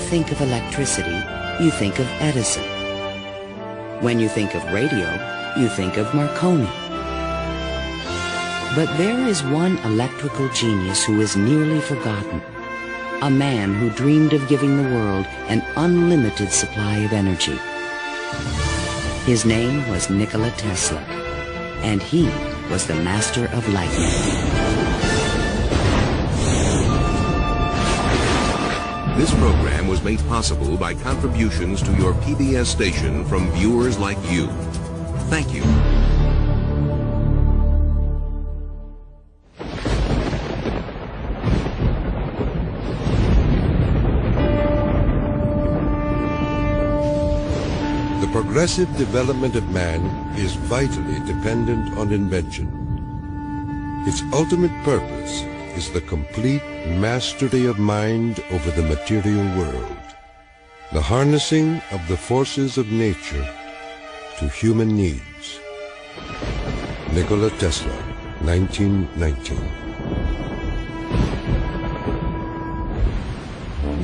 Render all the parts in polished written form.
think of electricity, you think of Edison. When you think of radio, you think of Marconi. But there is one electrical genius who is nearly forgotten. A man who dreamed of giving the world an unlimited supply of energy. His name was Nikola Tesla, and he was the master of lightning. This program was made possible by contributions to your PBS station from viewers like you. Thank you. The progressive development of man is vitally dependent on invention. Its ultimate purpose is the complete mastery of mind over the material world, the harnessing of the forces of nature to human needs. Nikola Tesla, 1919.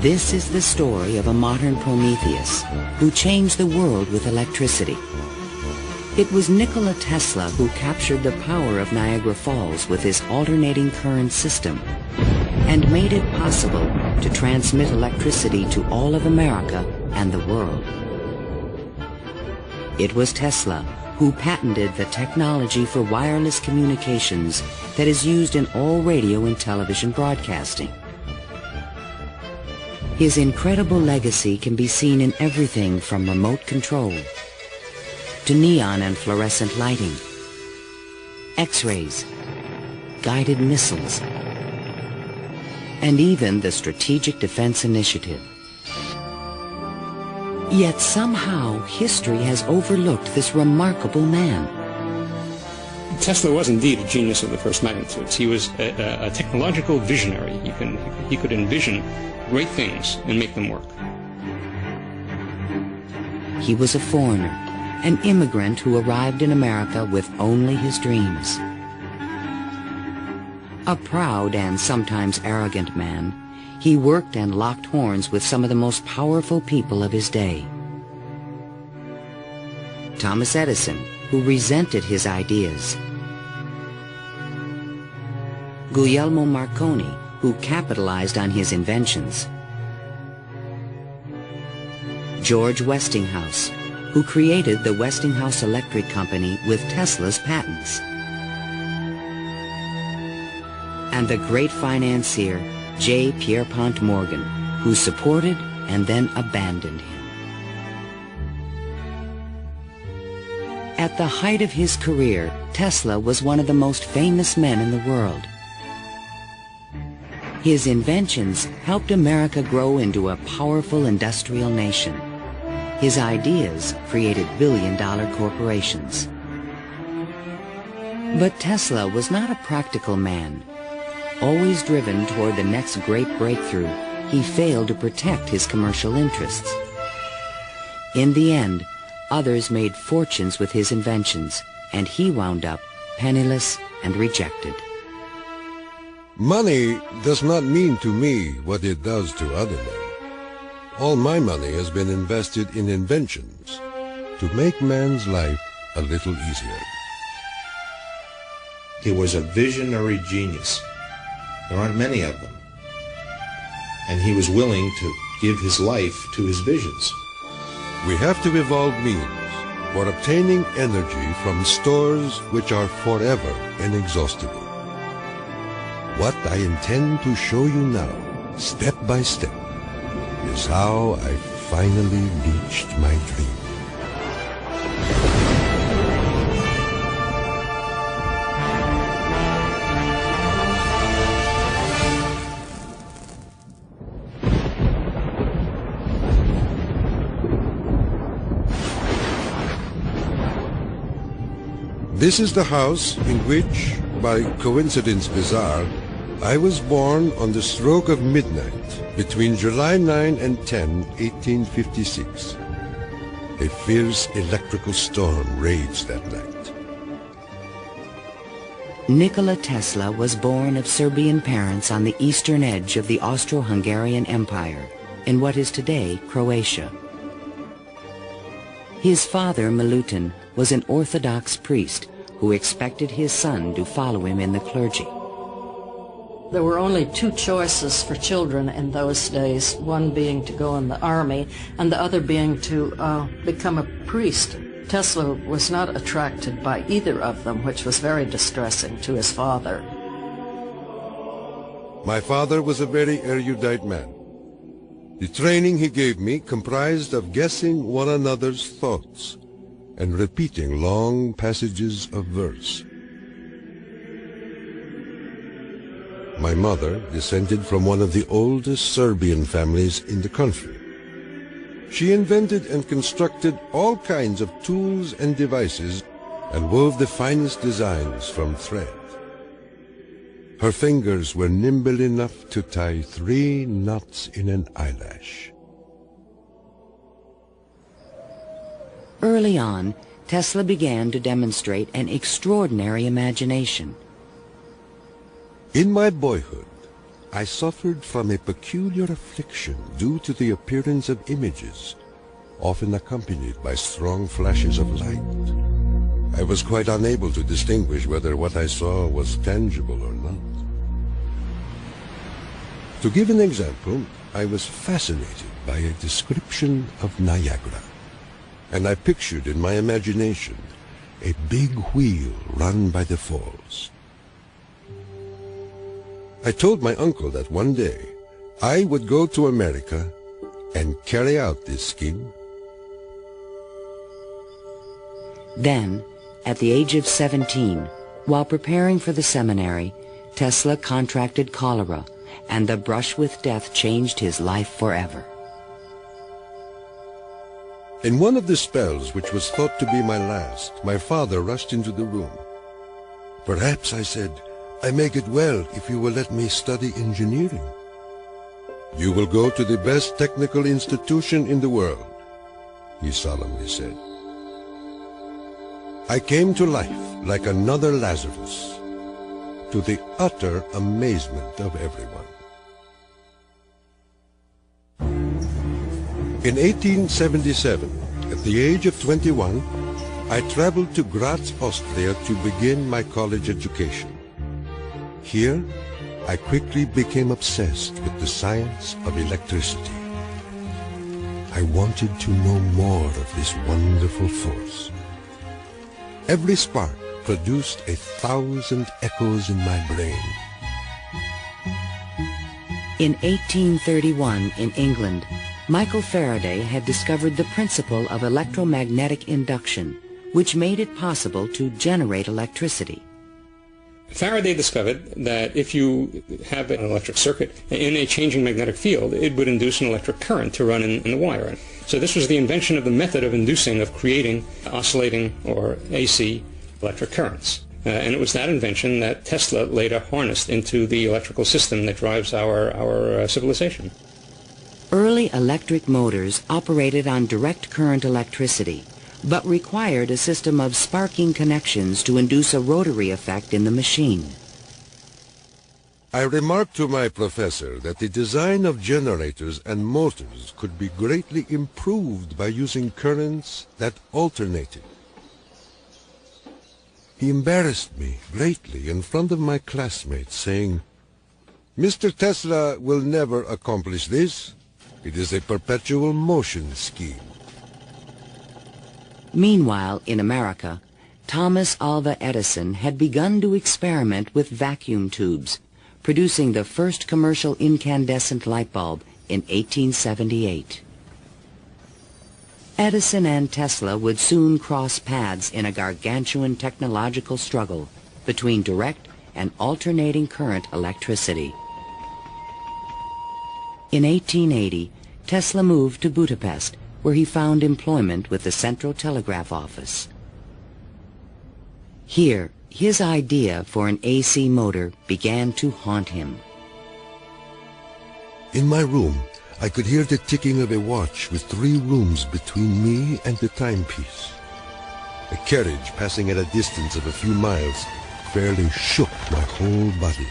This is the story of a modern Prometheus who changed the world with electricity. It was Nikola Tesla who captured the power of Niagara Falls with his alternating current system and made it possible to transmit electricity to all of America and the world. It was Tesla who patented the technology for wireless communications that is used in all radio and television broadcasting. His incredible legacy can be seen in everything from remote control to neon and fluorescent lighting, X-rays, guided missiles, and even the Strategic Defense Initiative. Yet somehow history has overlooked this remarkable man. Tesla was indeed a genius of the first magnitudes. He was a technological visionary. He could envision great things and make them work. He was a foreigner, an immigrant who arrived in America with only his dreams. A proud and sometimes arrogant man, he worked and locked horns with some of the most powerful people of his day. Thomas Edison, who resented his ideas. Guglielmo Marconi, who capitalized on his inventions. George Westinghouse, who created the Westinghouse Electric Company with Tesla's patents. And the great financier, J. Pierpont Morgan, who supported and then abandoned him. At the height of his career, Tesla was one of the most famous men in the world. His inventions helped America grow into a powerful industrial nation. His ideas created billion-dollar corporations. But Tesla was not a practical man. Always driven toward the next great breakthrough, he failed to protect his commercial interests. In the end, others made fortunes with his inventions, and he wound up penniless and rejected. Money does not mean to me what it does to other men. All my money has been invested in inventions to make man's life a little easier. He was a visionary genius. There aren't many of them. And he was willing to give his life to his visions. We have to evolve means for obtaining energy from stores which are forever inexhaustible. What I intend to show you now, step by step, is how I finally reached my dream. This is the house in which, by coincidence bizarre, I was born on the stroke of midnight between July 9 and 10, 1856. A fierce electrical storm raged that night. Nikola Tesla was born of Serbian parents on the eastern edge of the Austro-Hungarian Empire. in what is today Croatia. His father, Milutin, was an Orthodox priest who expected his son to follow him in the clergy. There were only two choices for children in those days, one being to go in the army and the other being to become a priest. Tesla was not attracted by either of them, which was very distressing to his father. My father was a very erudite man. The training he gave me comprised of guessing one another's thoughts and repeating long passages of verse. My mother descended from one of the oldest Serbian families in the country. She invented and constructed all kinds of tools and devices and wove the finest designs from thread. Her fingers were nimble enough to tie 3 knots in an eyelash. Early on, Tesla began to demonstrate an extraordinary imagination. In my boyhood, I suffered from a peculiar affliction due to the appearance of images, often accompanied by strong flashes of light. I was quite unable to distinguish whether what I saw was tangible or not. To give an example, I was fascinated by a description of Niagara, and I pictured in my imagination a big wheel run by the falls. I told my uncle that one day I would go to America and carry out this scheme. Then, at the age of 17, while preparing for the seminary, Tesla contracted cholera, and the brush with death changed his life forever. In one of the spells, which was thought to be my last, my father rushed into the room. "Perhaps," I said, "I may get well if you will let me study engineering. You will go to the best technical institution in the world," he solemnly said. I came to life like another Lazarus, to the utter amazement of everyone. In 1877, at the age of 21, I traveled to Graz, Austria to begin my college education. Here, I quickly became obsessed with the science of electricity. I wanted to know more of this wonderful force. Every spark produced 1,000 echoes in my brain. In 1831, in England, Michael Faraday had discovered the principle of electromagnetic induction, which made it possible to generate electricity. Faraday discovered that if you have an electric circuit in a changing magnetic field, it would induce an electric current to run in the wire. So this was the invention of the method of inducing, of creating oscillating or AC electric currents. And it was that invention that Tesla later harnessed into the electrical system that drives our civilization. Early electric motors operated on direct current electricity, but required a system of sparking connections to induce a rotary effect in the machine. I remarked to my professor that the design of generators and motors could be greatly improved by using currents that alternated. He embarrassed me greatly in front of my classmates, saying, "Mr. Tesla will never accomplish this. It is a perpetual motion scheme." Meanwhile, in America, Thomas Alva Edison had begun to experiment with vacuum tubes, producing the first commercial incandescent light bulb in 1878. Edison and Tesla would soon cross paths in a gargantuan technological struggle between direct and alternating current electricity. In 1880, Tesla moved to Budapest, where he found employment with the Central Telegraph Office. Here, his idea for an AC motor began to haunt him. In my room, I could hear the ticking of a watch with 3 rooms between me and the timepiece. A carriage passing at a distance of a few miles fairly shook my whole body.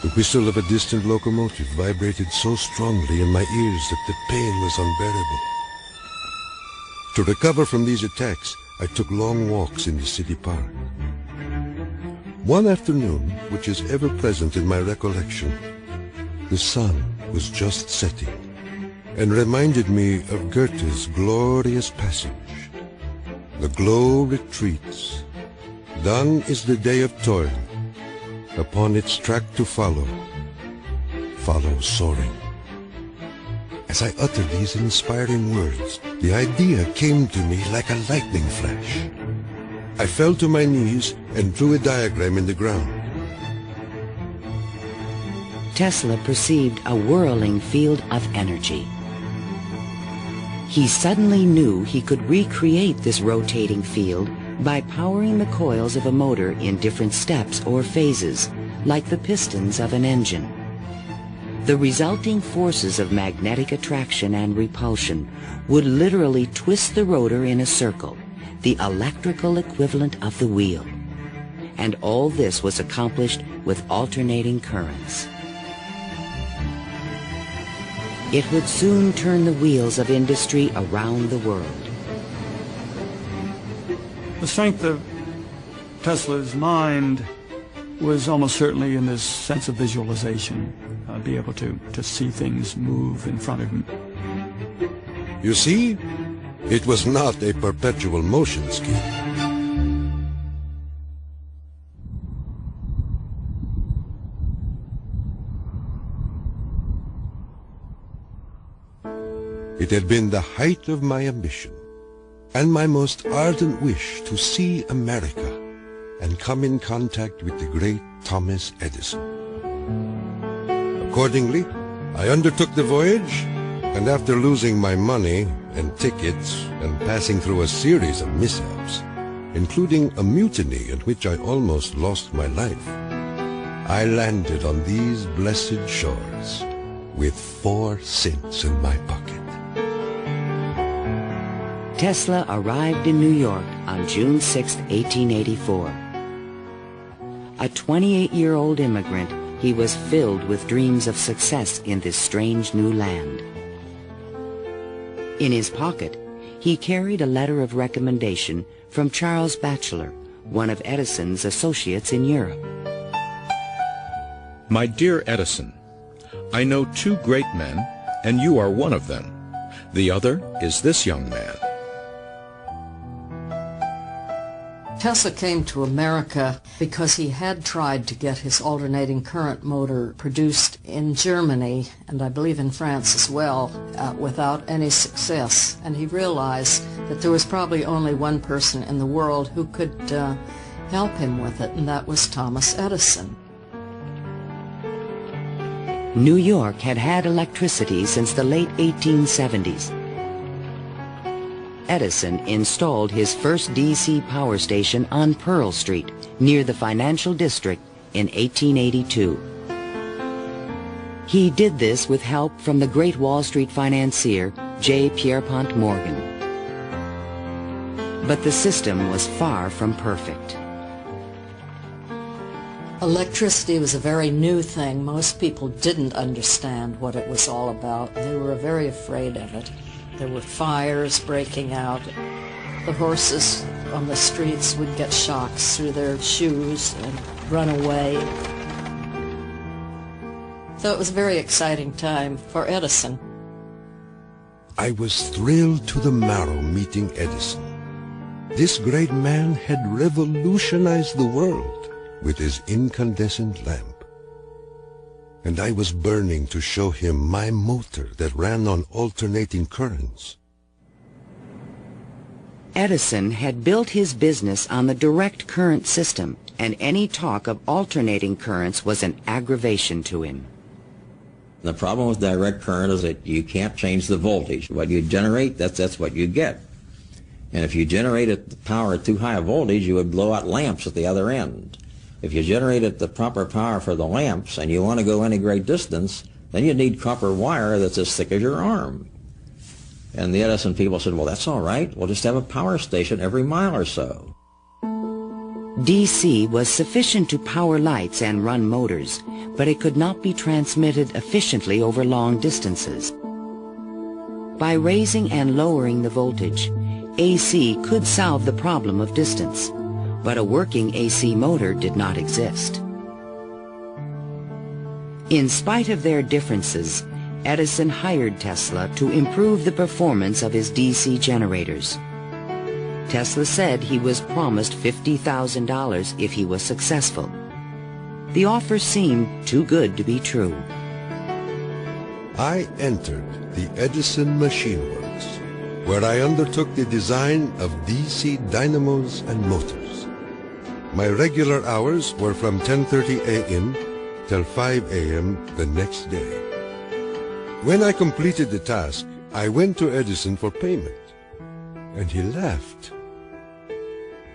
The whistle of a distant locomotive vibrated so strongly in my ears that the pain was unbearable. To recover from these attacks, I took long walks in the city park. One afternoon, which is ever present in my recollection, the sun was just setting and reminded me of Goethe's glorious passage. The glow retreats. Done is the day of toil. Upon its track to follow soaring. As I uttered these inspiring words, the idea came to me like a lightning flash. I fell to my knees and drew a diagram in the ground. Tesla perceived a whirling field of energy. He suddenly knew he could recreate this rotating field by powering the coils of a motor in different steps or phases, like the pistons of an engine. The resulting forces of magnetic attraction and repulsion would literally twist the rotor in a circle, the electrical equivalent of the wheel. And all this was accomplished with alternating currents. It would soon turn the wheels of industry around the world. The strength of Tesla's mind was almost certainly in this sense of visualization, be able to see things move in front of him. You see, it was not a perpetual motion scheme. It had been the height of my ambition and my most ardent wish to see America and come in contact with the great Thomas Edison. Accordingly, I undertook the voyage, and after losing my money and tickets and passing through a series of mishaps, including a mutiny in which I almost lost my life, I landed on these blessed shores with 4 cents in my pocket. Tesla arrived in New York on June 6, 1884. A 28-year-old immigrant, he was filled with dreams of success in this strange new land. In his pocket, he carried a letter of recommendation from Charles Batchelor, one of Edison's associates in Europe. My dear Edison, I know 2 great men, and you are one of them. The other is this young man. Tesla came to America because he had tried to get his alternating current motor produced in Germany, and I believe in France as well, without any success. And he realized that there was probably only one person in the world who could help him with it, and that was Thomas Edison. New York had had electricity since the late 1870s. Edison installed his first DC power station on Pearl Street, near the financial district, in 1882. He did this with help from the great Wall Street financier, J. Pierpont Morgan. But the system was far from perfect. Electricity was a very new thing. Most people didn't understand what it was all about. They were very afraid of it. There were fires breaking out. The horses on the streets would get shocks through their shoes and run away. So it was a very exciting time for Edison. I was thrilled to the marrow meeting Edison. This great man had revolutionized the world with his incandescent lamp. And I was burning to show him my motor that ran on alternating currents. Edison had built his business on the direct current system, and any talk of alternating currents was an aggravation to him. The problem with direct current is that you can't change the voltage. What you generate, that's what you get. And if you generated the power at too high a voltage, you would blow out lamps at the other end. If you generated the proper power for the lamps and you want to go any great distance, then you need copper wire that's as thick as your arm. And the Edison people said, well, that's all right. We'll just have a power station every mile or so. DC was sufficient to power lights and run motors, but it could not be transmitted efficiently over long distances. By raising and lowering the voltage, AC could solve the problem of distance, but a working AC motor did not exist. In spite of their differences, Edison hired Tesla to improve the performance of his DC generators. Tesla said he was promised $50,000 if he was successful. The offer seemed too good to be true. I entered the Edison Machine Works, where I undertook the design of DC dynamos and motors. My regular hours were from 10:30 a.m. till 5 a.m. the next day. When I completed the task, I went to Edison for payment, and he laughed.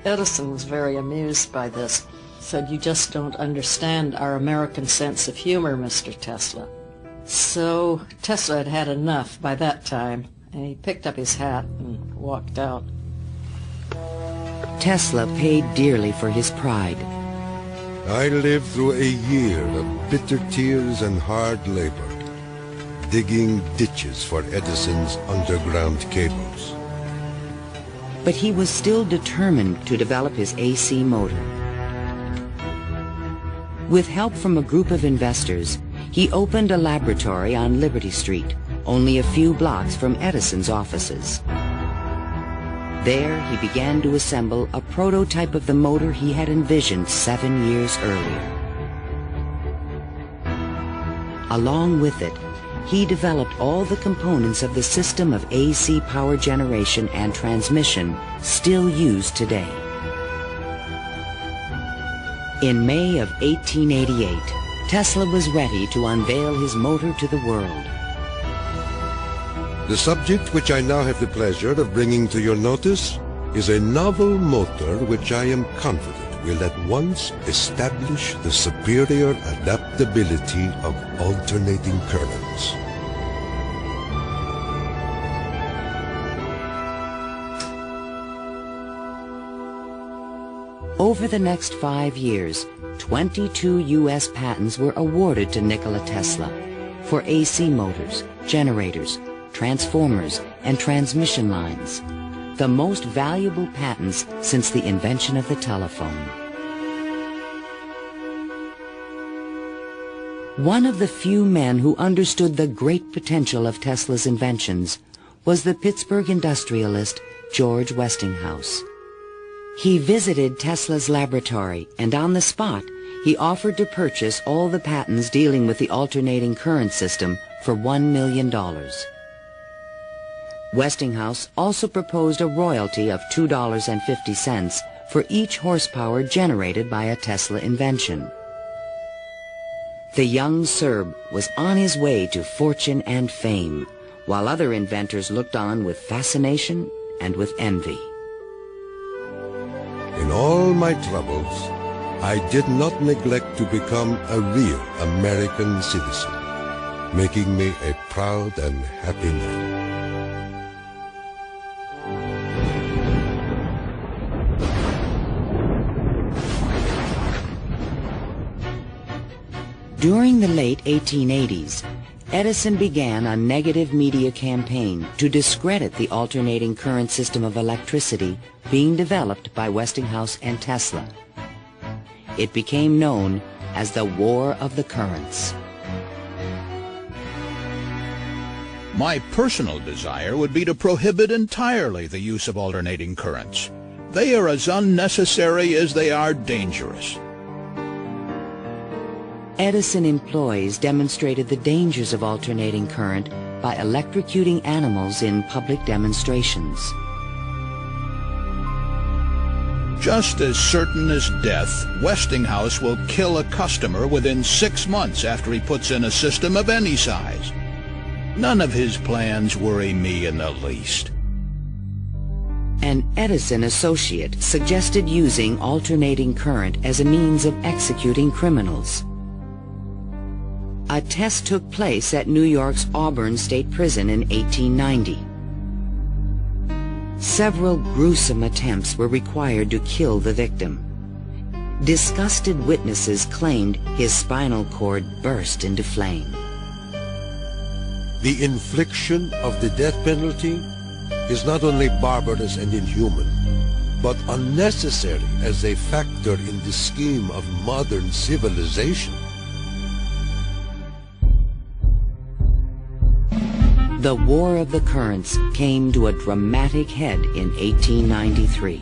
Edison was very amused by this. Said, "You just don't understand our American sense of humor, Mr. Tesla." So Tesla had had enough by that time, and he picked up his hat and walked out. Tesla paid dearly for his pride. I lived through a year of bitter tears and hard labor, digging ditches for Edison's underground cables. But he was still determined to develop his AC motor. With help from a group of investors, he opened a laboratory on Liberty Street, only a few blocks from Edison's offices. There he began to assemble a prototype of the motor he had envisioned 7 years earlier. Along with it, he developed all the components of the system of AC power generation and transmission still used today. In May of 1888, Tesla was ready to unveil his motor to the world. The subject which I now have the pleasure of bringing to your notice is a novel motor which I am confident will at once establish the superior adaptability of alternating currents. Over the next 5 years, 22 U.S. patents were awarded to Nikola Tesla for AC motors, generators, transformers, and transmission lines, the most valuable patents since the invention of the telephone. One of the few men who understood the great potential of Tesla's inventions was the Pittsburgh industrialist George Westinghouse. He visited Tesla's laboratory, and on the spot, he offered to purchase all the patents dealing with the alternating current system for $1 million. Westinghouse also proposed a royalty of $2.50 for each horsepower generated by a Tesla invention. The young Serb was on his way to fortune and fame, while other inventors looked on with fascination and with envy. In all my troubles, I did not neglect to become a real American citizen, making me a proud and happy man. During the late 1880s, Edison began a negative media campaign to discredit the alternating current system of electricity being developed by Westinghouse and Tesla. It became known as the War of the Currents. My personal desire would be to prohibit entirely the use of alternating currents. They are as unnecessary as they are dangerous. Edison employees demonstrated the dangers of alternating current by electrocuting animals in public demonstrations. Just as certain as death, Westinghouse will kill a customer within 6 months after he puts in a system of any size. None of his plans worry me in the least. An Edison associate suggested using alternating current as a means of executing criminals. A test took place at New York's Auburn State Prison in 1890. Several gruesome attempts were required to kill the victim. Disgusted witnesses claimed his spinal cord burst into flame. The infliction of the death penalty is not only barbarous and inhuman, but unnecessary as a factor in the scheme of modern civilization. The War of the Currents came to a dramatic head in 1893.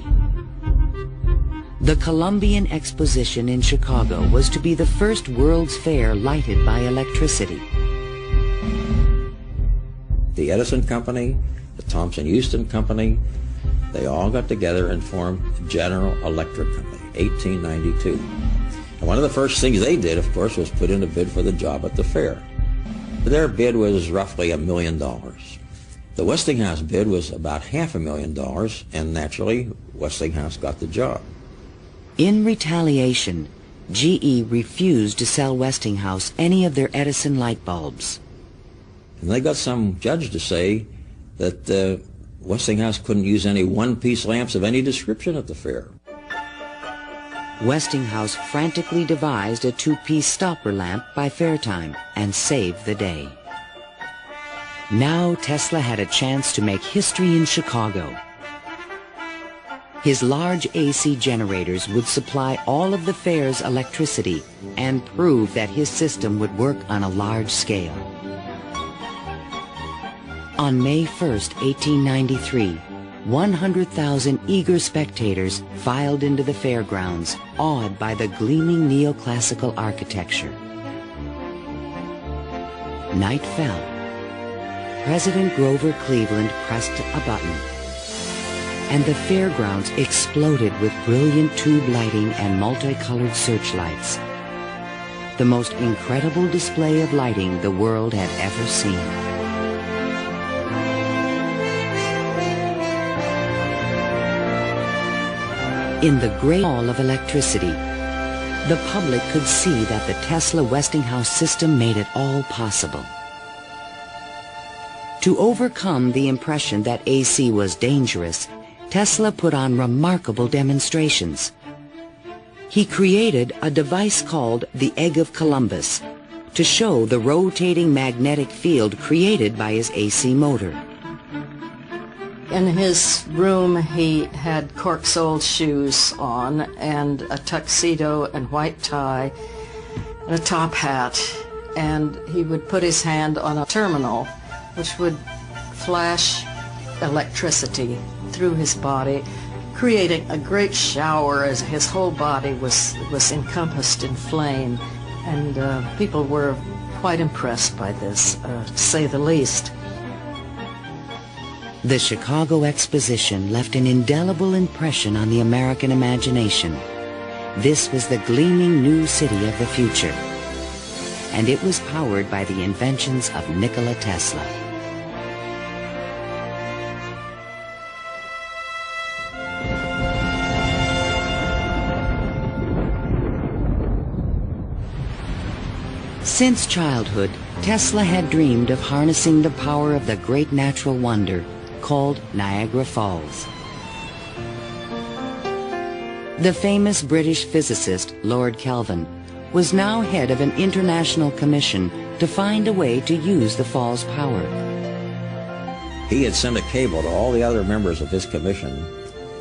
The Columbian Exposition in Chicago was to be the first World's Fair lighted by electricity. The Edison Company, the Thomson-Houston Company, they all got together and formed General Electric Company, 1892. And one of the first things they did, of course, was put in a bid for the job at the fair. Their bid was roughly $1 million. The Westinghouse bid was about $500,000, and naturally, Westinghouse got the job. In retaliation, GE refused to sell Westinghouse any of their Edison light bulbs. And they got some judge to say that Westinghouse couldn't use any one-piece lamps of any description at the fair. Westinghouse frantically devised a two-piece stopper lamp by fair time and saved the day. Now Tesla had a chance to make history in Chicago. His large AC generators would supply all of the fair's electricity and prove that his system would work on a large scale. On May 1st, 1893, 100,000 eager spectators filed into the fairgrounds, awed by the gleaming neoclassical architecture. Night fell. President Grover Cleveland pressed a button, and the fairgrounds exploded with brilliant tube lighting and multicolored searchlights. The most incredible display of lighting the world had ever seen. In the great hall of electricity, the public could see that the Tesla Westinghouse system made it all possible. To overcome the impression that AC was dangerous, Tesla put on remarkable demonstrations. He created a device called the Egg of Columbus to show the rotating magnetic field created by his AC motor. In his room, he had cork-soled shoes on and a tuxedo and white tie and a top hat, and he would put his hand on a terminal which would flash electricity through his body, creating a great shower as his whole body was encompassed in flame, and people were quite impressed by this, to say the least. The Chicago Exposition left an indelible impression on the American imagination. This was the gleaming new city of the future, and it was powered by the inventions of Nikola Tesla. Since childhood, Tesla had dreamed of harnessing the power of the great natural wonder called Niagara Falls. The famous British physicist Lord Kelvin was now head of an international commission to find a way to use the fall's power. He had sent a cable to all the other members of his commission,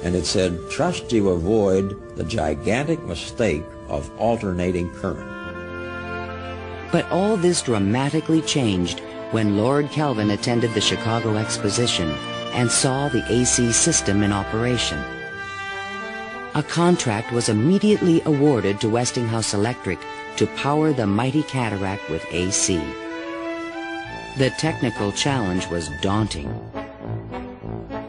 and it said, "Trust you avoid the gigantic mistake of alternating current." But all this dramatically changed when Lord Kelvin attended the Chicago Exposition and saw the AC system in operation. A contract was immediately awarded to Westinghouse Electric to power the mighty cataract with AC. The technical challenge was daunting.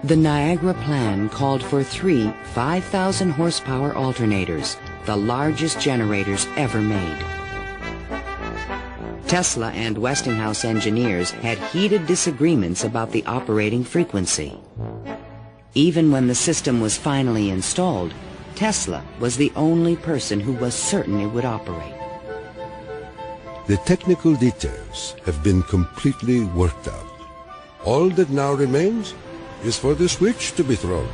The Niagara plan called for 3 5,000 horsepower alternators, the largest generators ever made. Tesla and Westinghouse engineers had heated disagreements about the operating frequency. Even when the system was finally installed, Tesla was the only person who was certain it would operate. The technical details have been completely worked out. All that now remains is for the switch to be thrown.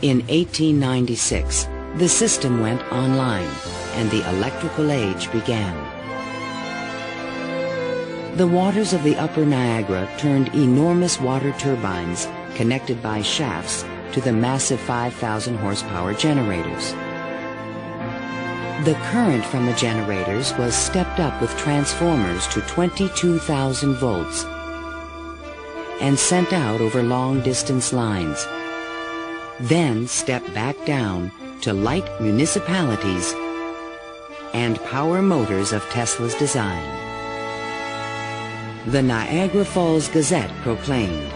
In 1896, The system went online, and the electrical age began. The waters of the upper Niagara turned enormous water turbines connected by shafts to the massive 5,000 horsepower generators. The current from the generators was stepped up with transformers to 22,000 volts and sent out over long-distance lines, then stepped back down to light municipalities and power motors of Tesla's design. The Niagara Falls Gazette proclaimed,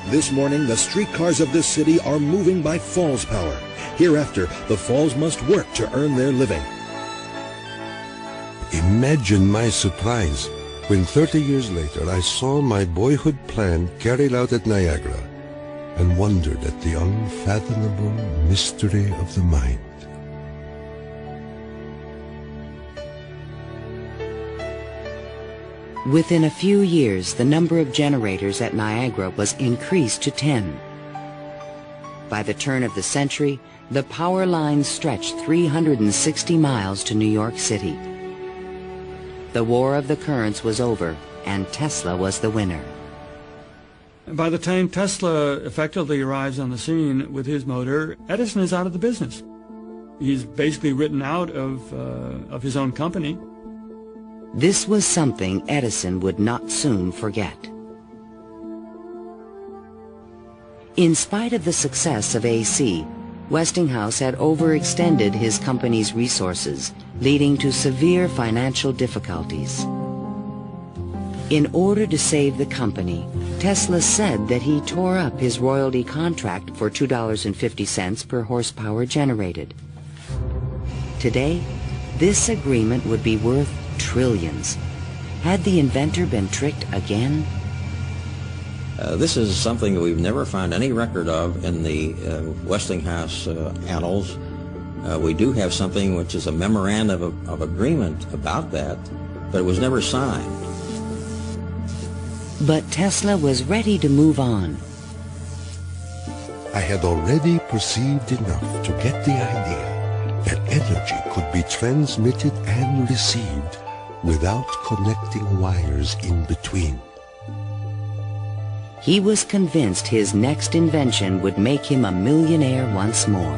"This morning the streetcars of this city are moving by Falls power. Hereafter, the Falls must work to earn their living." Imagine my surprise when 30 years later I saw my boyhood plan carried out at Niagara and wondered at the unfathomable mystery of the mind. Within a few years, the number of generators at Niagara was increased to 10. By the turn of the century, the power lines stretched 360 miles to New York City. The War of the Currents was over, and Tesla was the winner. By the time Tesla effectively arrives on the scene with his motor, Edison is out of the business. He's basically written out of his own company. This was something Edison would not soon forget. In spite of the success of AC, Westinghouse had overextended his company's resources, leading to severe financial difficulties. In order to save the company, Tesla said that he tore up his royalty contract for $2.50 per horsepower generated. Today, this agreement would be worth trillions. Had the inventor been tricked again? This is something that we've never found any record of in the Westinghouse annals. We do have something which is a memorandum of agreement about that, but it was never signed. But Tesla was ready to move on. I had already perceived enough to get the idea that energy could be transmitted and received without connecting wires in between. He was convinced his next invention would make him a millionaire once more.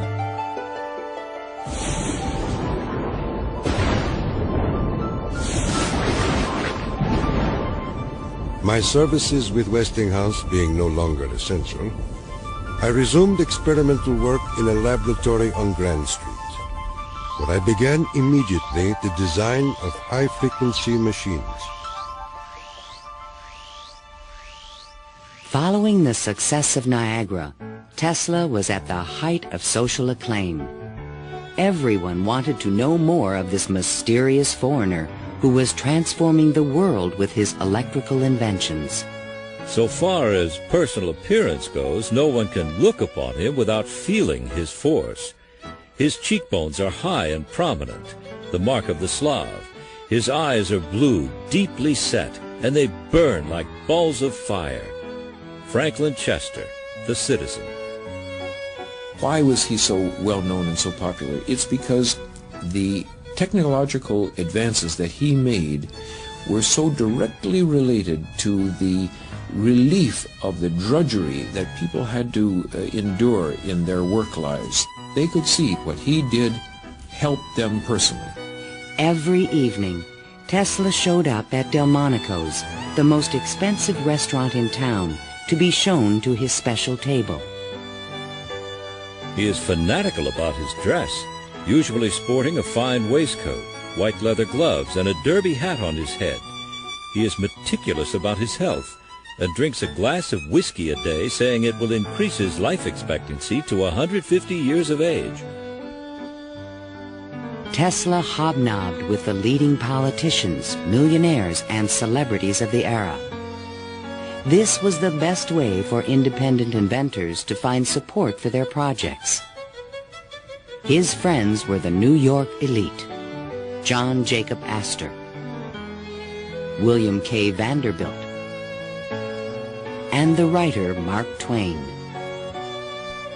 My services with Westinghouse being no longer essential, I resumed experimental work in a laboratory on Grand Street, where I began immediately the design of high-frequency machines. Following the success of Niagara, Tesla was at the height of social acclaim. Everyone wanted to know more of this mysterious foreigner who was transforming the world with his electrical inventions. So far as personal appearance goes, no one can look upon him without feeling his force. His cheekbones are high and prominent, the mark of the Slav. His eyes are blue, deeply set, and they burn like balls of fire. Franklin Chester, the Citizen. Why was he so well known and so popular? It's because the technological advances that he made were so directly related to the relief of the drudgery that people had to endure in their work lives. They could see what he did helped them personally. Every evening, Tesla showed up at Delmonico's, the most expensive restaurant in town, to be shown to his special table. He is fanatical about his dress, usually sporting a fine waistcoat, white leather gloves, and a derby hat on his head. He is meticulous about his health and drinks a glass of whiskey a day, saying it will increase his life expectancy to 150 years of age. Tesla hobnobbed with the leading politicians, millionaires, and celebrities of the era. This was the best way for independent inventors to find support for their projects. His friends were the New York elite, John Jacob Astor, William K. Vanderbilt, and the writer Mark Twain.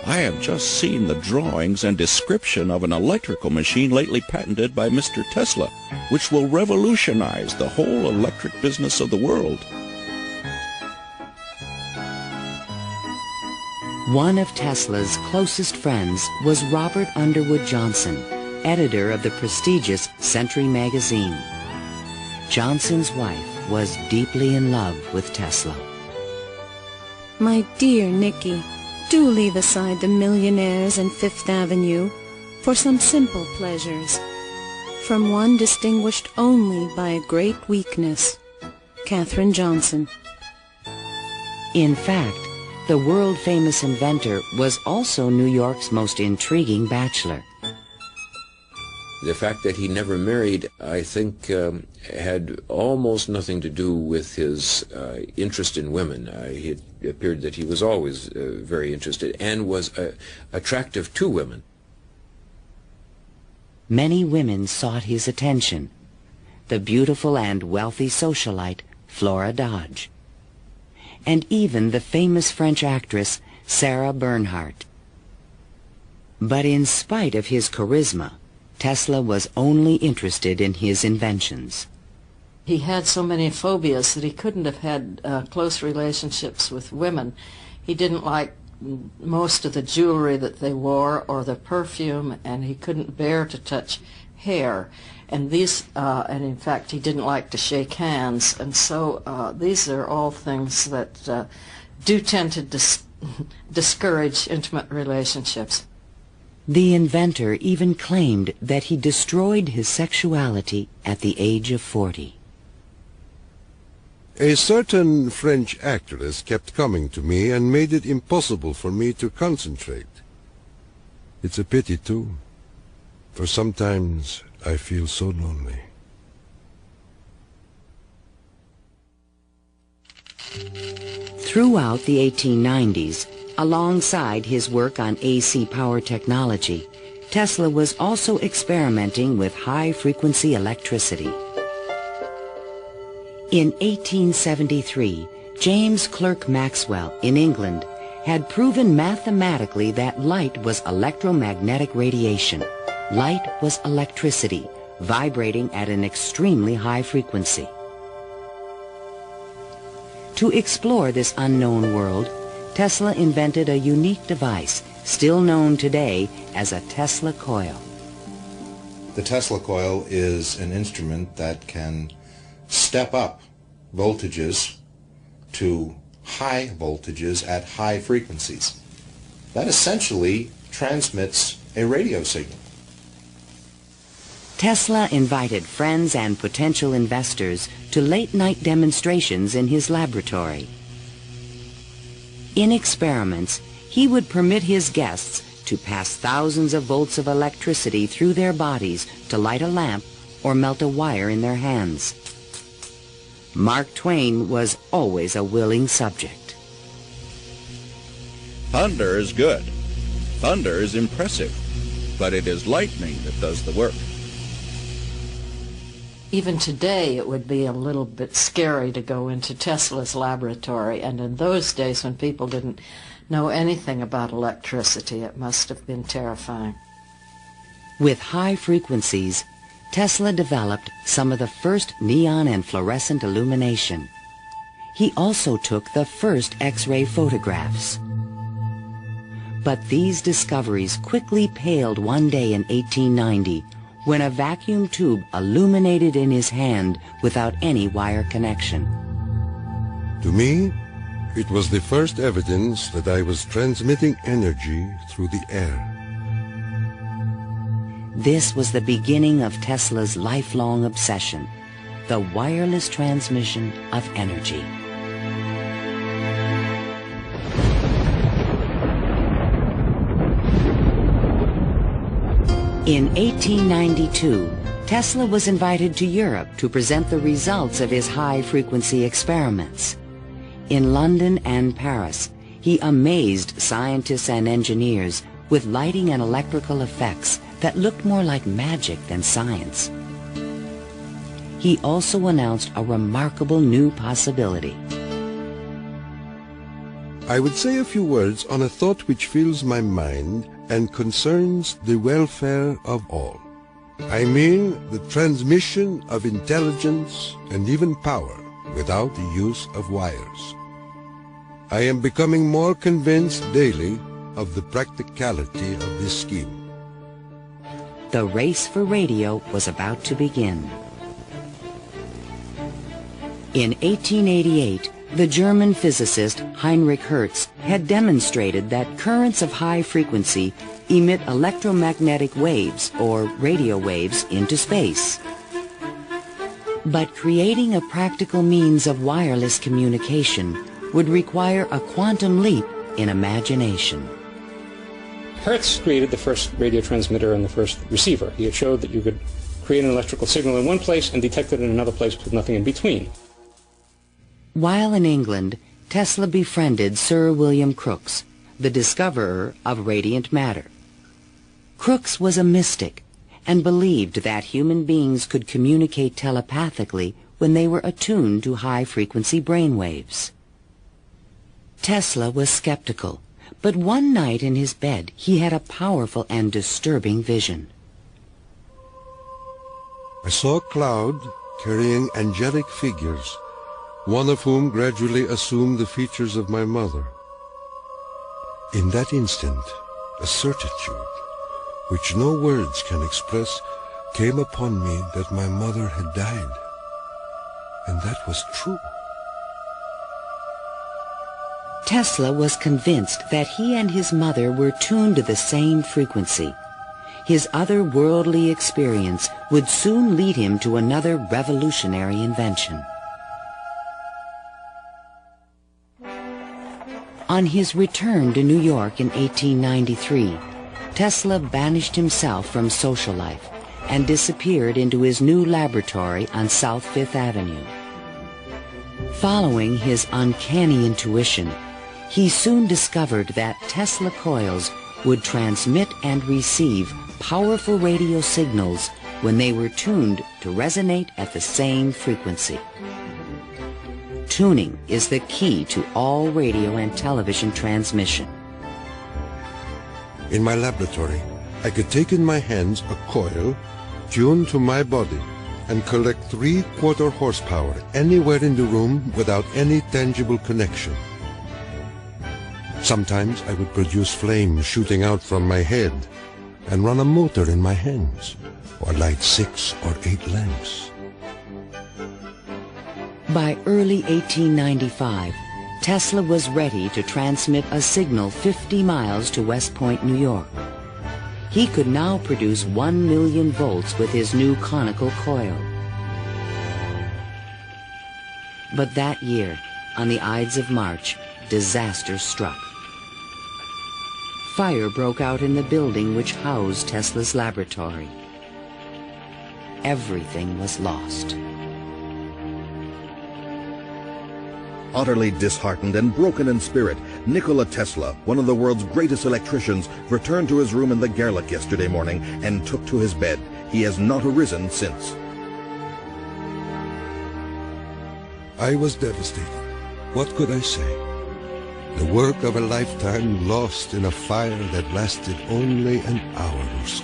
I have just seen the drawings and description of an electrical machine lately patented by Mr. Tesla, which will revolutionize the whole electric business of the world. One of Tesla's closest friends was Robert Underwood Johnson, editor of the prestigious Century magazine. Johnson's wife was deeply in love with Tesla. My dear Nicky, do leave aside the millionaires and Fifth Avenue for some simple pleasures. From one distinguished only by a great weakness, Katherine Johnson. In fact, the world-famous inventor was also New York's most intriguing bachelor. The fact that he never married, I think, had almost nothing to do with his interest in women. It appeared that he was always very interested and was attractive to women. Many women sought his attention. The beautiful and wealthy socialite Flora Dodge, and even the famous French actress Sarah Bernhardt. But in spite of his charisma, Tesla was only interested in his inventions. He had so many phobias that he couldn't have had close relationships with women. He didn't like most of the jewelry that they wore or the perfume, and he couldn't bear to touch hair. And and in fact, he didn't like to shake hands. And so these are all things that do tend to discourage intimate relationships. The inventor even claimed that he destroyed his sexuality at the age of 40. A certain French actress kept coming to me and made it impossible for me to concentrate. It's a pity, too, for sometimes I feel so lonely. Throughout the 1890s, alongside his work on AC power technology, Tesla was also experimenting with high-frequency electricity. In 1873, James Clerk Maxwell in England had proven mathematically that light was electromagnetic radiation. Light was electricity, vibrating at an extremely high frequency. To explore this unknown world, Tesla invented a unique device, still known today as a Tesla coil. The Tesla coil is an instrument that can step up voltages to high voltages at high frequencies. That essentially transmits a radio signal. Tesla invited friends and potential investors to late-night demonstrations in his laboratory. In experiments, he would permit his guests to pass thousands of volts of electricity through their bodies to light a lamp or melt a wire in their hands. Mark Twain was always a willing subject. Thunder is good. Thunder is impressive. But it is lightning that does the work. Even today, it would be a little bit scary to go into Tesla's laboratory, and in those days when people didn't know anything about electricity, it must have been terrifying. With high frequencies, Tesla developed some of the first neon and fluorescent illumination. He also took the first X-ray photographs. But these discoveries quickly paled one day in 1890 when a vacuum tube illuminated in his hand without any wire connection. To me, it was the first evidence that I was transmitting energy through the air. This was the beginning of Tesla's lifelong obsession, the wireless transmission of energy. In 1892, Tesla was invited to Europe to present the results of his high-frequency experiments. In London and Paris, he amazed scientists and engineers with lighting and electrical effects that looked more like magic than science. He also announced a remarkable new possibility. I would say a few words on a thought which fills my mind and concerns the welfare of all. I mean the transmission of intelligence and even power without the use of wires. I am becoming more convinced daily of the practicality of this scheme. The race for radio was about to begin. In 1888, the German physicist Heinrich Hertz had demonstrated that currents of high frequency emit electromagnetic waves, or radio waves, into space. But creating a practical means of wireless communication would require a quantum leap in imagination. Hertz created the first radio transmitter and the first receiver. He had showed that you could create an electrical signal in one place and detect it in another place with nothing in between. While in England, Tesla befriended Sir William Crookes, the discoverer of radiant matter. Crookes was a mystic and believed that human beings could communicate telepathically when they were attuned to high-frequency brainwaves. Tesla was skeptical, but one night in his bed he had a powerful and disturbing vision. I saw a cloud carrying angelic figures, one of whom gradually assumed the features of my mother. In that instant, a certitude, which no words can express, came upon me that my mother had died. And that was true. Tesla was convinced that he and his mother were tuned to the same frequency. His otherworldly experience would soon lead him to another revolutionary invention. On his return to New York in 1893, Tesla banished himself from social life and disappeared into his new laboratory on South Fifth Avenue. Following his uncanny intuition, he soon discovered that Tesla coils would transmit and receive powerful radio signals when they were tuned to resonate at the same frequency. Tuning is the key to all radio and television transmission. In my laboratory, I could take in my hands a coil tuned to my body and collect 3/4 horsepower anywhere in the room without any tangible connection. Sometimes I would produce flame shooting out from my head and run a motor in my hands, or light 6 or 8 lamps. By early 1895, Tesla was ready to transmit a signal 50 miles to West Point, New York. He could now produce 1 million volts with his new conical coil. But that year, on the Ides of March, disaster struck. Fire broke out in the building which housed Tesla's laboratory. Everything was lost. Utterly disheartened and broken in spirit, Nikola Tesla, one of the world's greatest electricians, returned to his room in the Gerlach yesterday morning and took to his bed. He has not arisen since. I was devastated. What could I say? The work of a lifetime lost in a fire that lasted only an hour or so.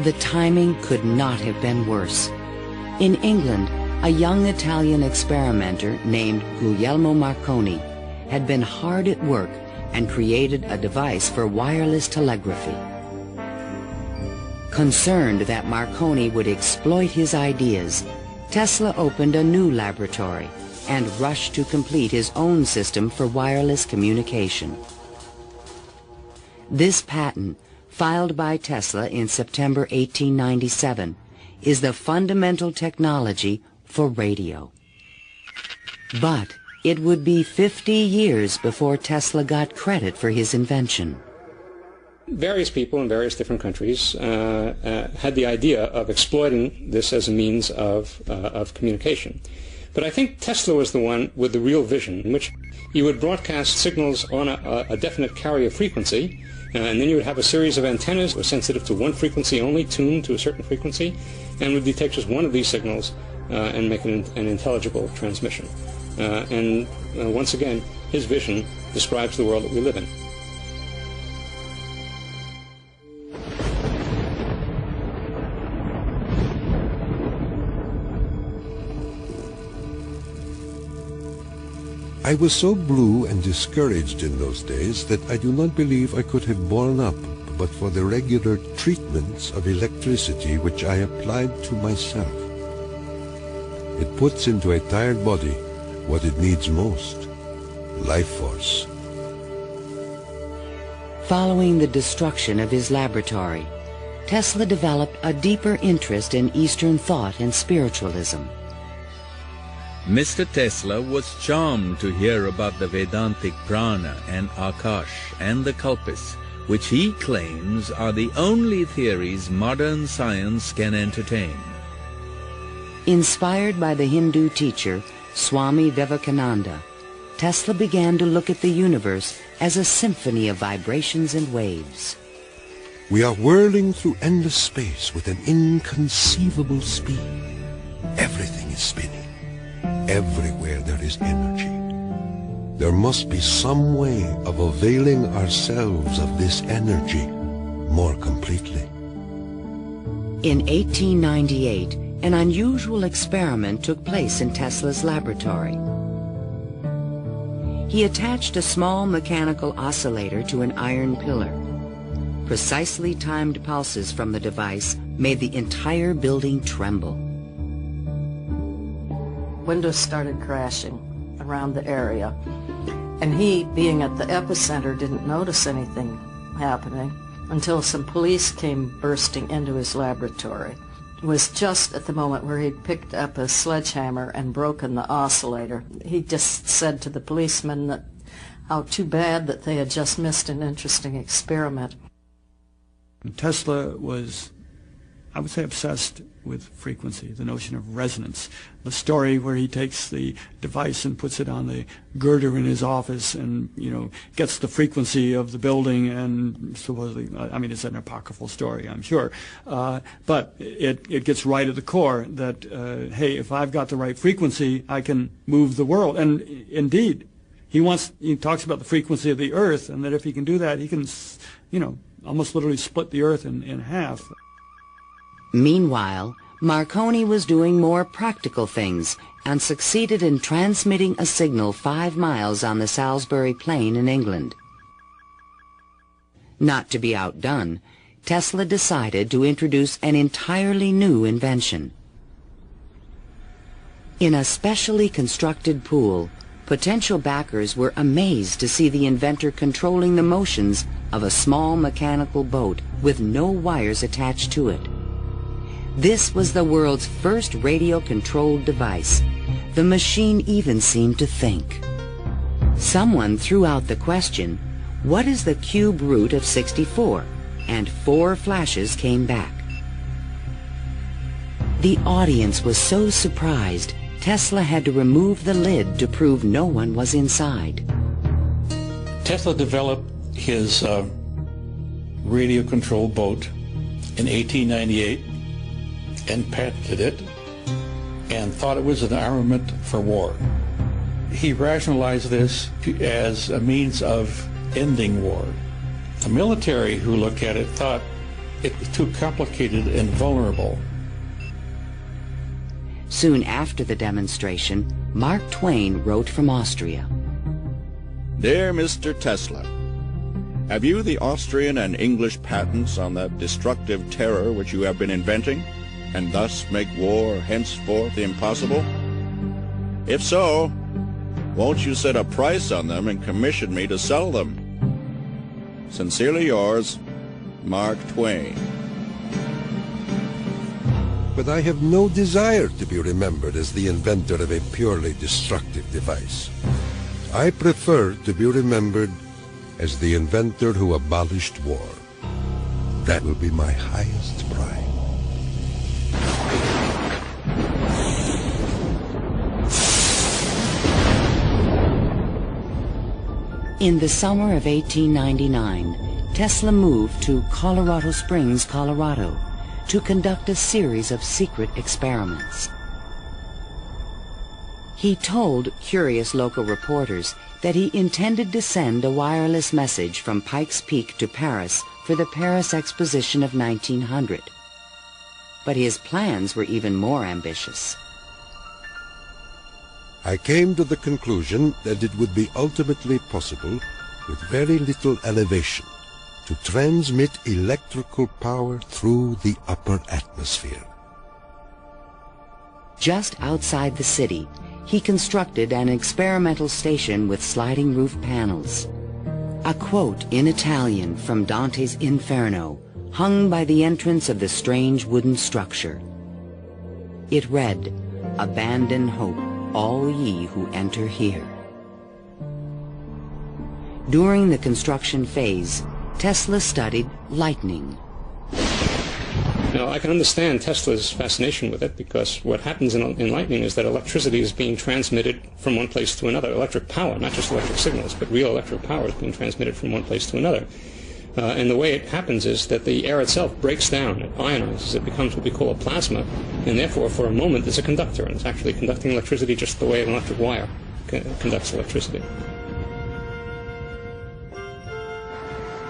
The timing could not have been worse. In England, a young Italian experimenter named Guglielmo Marconi had been hard at work and created a device for wireless telegraphy. Concerned that Marconi would exploit his ideas, Tesla opened a new laboratory and rushed to complete his own system for wireless communication. This patent, filed by Tesla in September 1897, is the fundamental technology for radio. But it would be 50 years before Tesla got credit for his invention. Various people in various different countries had the idea of exploiting this as a means of communication. But I think Tesla was the one with the real vision, in which you would broadcast signals on a definite carrier frequency, and then you would have a series of antennas that were sensitive to one frequency only, tuned to a certain frequency, and would detect just one of these signals and make an intelligible transmission. and once again, his vision describes the world that we live in. I was so blue and discouraged in those days that I do not believe I could have borne up but for the regular treatments of electricity which I applied to myself. It puts into a tired body what it needs most, life force. Following the destruction of his laboratory, Tesla developed a deeper interest in Eastern thought and spiritualism. Mr. Tesla was charmed to hear about the Vedantic prana and Akash and the Kalpis, which he claims are the only theories modern science can entertain. Inspired by the Hindu teacher Swami Vivekananda, Tesla began to look at the universe as a symphony of vibrations and waves. We are whirling through endless space with an inconceivable speed. Everything is spinning. Everywhere there is energy. There must be some way of availing ourselves of this energy more completely. In 1898, an unusual experiment took place in Tesla's laboratory. He attached a small mechanical oscillator to an iron pillar. Precisely timed pulses from the device made the entire building tremble. Windows started crashing around the area, and he, being at the epicenter, didn't notice anything happening until some police came bursting into his laboratory. It was just at the moment where he'd picked up a sledgehammer and broken the oscillator. He just said to the policemen that how too bad that they had just missed an interesting experiment. Tesla was, I would say, obsessed with frequency, the notion of resonance. The story where he takes the device and puts it on the girder in his office and, gets the frequency of the building, and supposedly, I mean, it's an apocryphal story, I'm sure, but it gets right at the core that, hey, if I've got the right frequency, I can move the world. And indeed, he talks about the frequency of the earth, and that if he can do that, he can, almost literally split the earth in half. Meanwhile, Marconi was doing more practical things and succeeded in transmitting a signal 5 miles on the Salisbury Plain in England. Not to be outdone, Tesla decided to introduce an entirely new invention. In a specially constructed pool, potential backers were amazed to see the inventor controlling the motions of a small mechanical boat with no wires attached to it. This was the world's first radio-controlled device. The machine even seemed to think. Someone threw out the question, what is the cube root of 64? And 4 flashes came back. The audience was so surprised, Tesla had to remove the lid to prove no one was inside. Tesla developed his radio-controlled boat in 1898 and patented it and thought it was an armament for war. He rationalized this as a means of ending war. The military who looked at it thought it was too complicated and vulnerable. Soon after the demonstration, Mark Twain wrote from Austria. Dear Mr. Tesla, have you the Austrian and English patents on that destructive terror which you have been inventing, and thus make war henceforth impossible? If so, won't you set a price on them and commission me to sell them? Sincerely yours, Mark Twain. But I have no desire to be remembered as the inventor of a purely destructive device. I prefer to be remembered as the inventor who abolished war. That will be my highest pride. In the summer of 1899, Tesla moved to Colorado Springs, Colorado, to conduct a series of secret experiments. He told curious local reporters that he intended to send a wireless message from Pikes Peak to Paris for the Paris Exposition of 1900. But his plans were even more ambitious. I came to the conclusion that it would be ultimately possible, with very little elevation, to transmit electrical power through the upper atmosphere. Just outside the city, he constructed an experimental station with sliding roof panels. A quote in Italian from Dante's Inferno hung by the entrance of the strange wooden structure. It read, "Abandon hope, all ye who enter here." During the construction phase, Tesla studied lightning. Now, I can understand Tesla's fascination with it, because what happens in lightning is that electricity is being transmitted from one place to another. Electric power, not just electric signals, but real electric power is being transmitted from one place to another. And the way it happens is that the air itself breaks down, it ionizes, it becomes what we call a plasma, and therefore for a moment it's a conductor, and it's actually conducting electricity just the way an electric wire conducts electricity.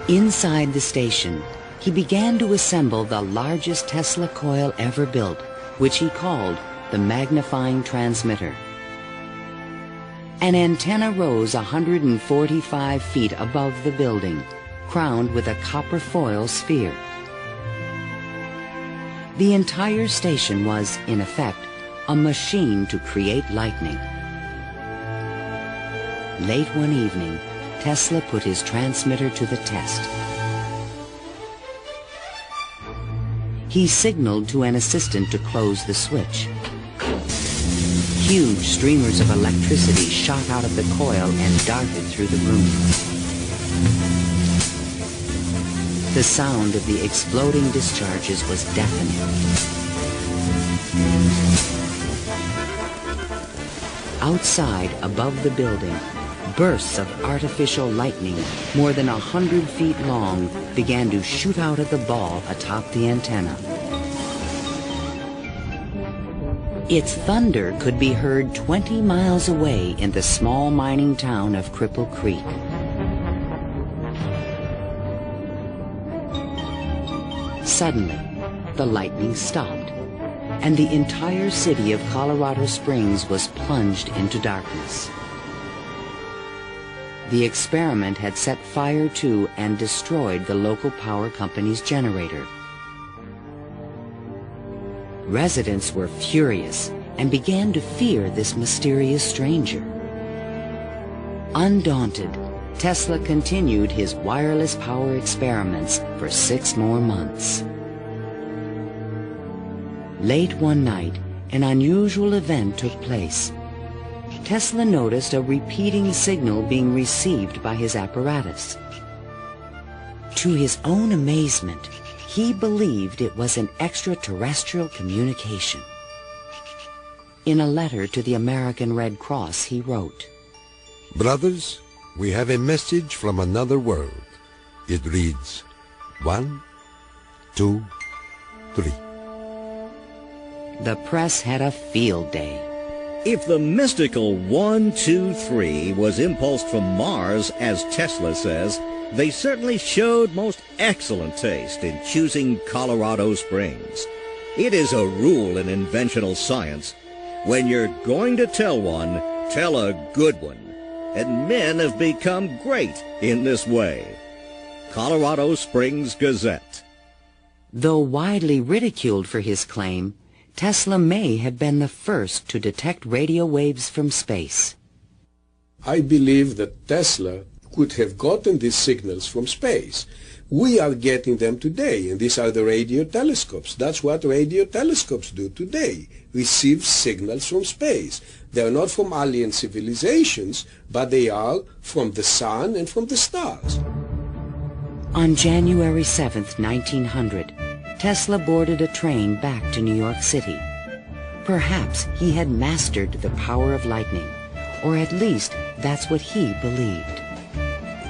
Inside the station, he began to assemble the largest Tesla coil ever built, which he called the magnifying transmitter. An antenna rose 145 feet above the building, crowned with a copper foil sphere. The entire station was, in effect, a machine to create lightning. Late one evening, Tesla put his transmitter to the test. He signaled to an assistant to close the switch. Huge streamers of electricity shot out of the coil and darted through the room. The sound of the exploding discharges was deafening. Outside, above the building, bursts of artificial lightning, more than 100 feet long, began to shoot out at the ball atop the antenna. Its thunder could be heard 20 miles away in the small mining town of Cripple Creek. Suddenly, the lightning stopped, and the entire city of Colorado Springs was plunged into darkness. The experiment had set fire to and destroyed the local power company's generator. Residents were furious and began to fear this mysterious stranger. Undaunted, Tesla continued his wireless power experiments for 6 more months. Late one night, an unusual event took place. Tesla noticed a repeating signal being received by his apparatus. To his own amazement, he believed it was an extraterrestrial communication. In a letter to the American Red Cross, he wrote, "Brothers, we have a message from another world. It reads, 1, 2, 3. The press had a field day. If the mystical 1, 2, 3 was impulsed from Mars, as Tesla says, they certainly showed most excellent taste in choosing Colorado Springs. It is a rule in inventional science. When you're going to tell one, tell a good one. And men have become great in this way. Colorado Springs Gazette. Though widely ridiculed for his claim, Tesla may have been the first to detect radio waves from space. I believe that Tesla could have gotten these signals from space. We are getting them today, and these are the radio telescopes. That's what radio telescopes do today, receive signals from space. They are not from alien civilizations, but they are from the sun and from the stars. On January 7th, 1900, Tesla boarded a train back to New York City. Perhaps he had mastered the power of lightning, or at least that's what he believed.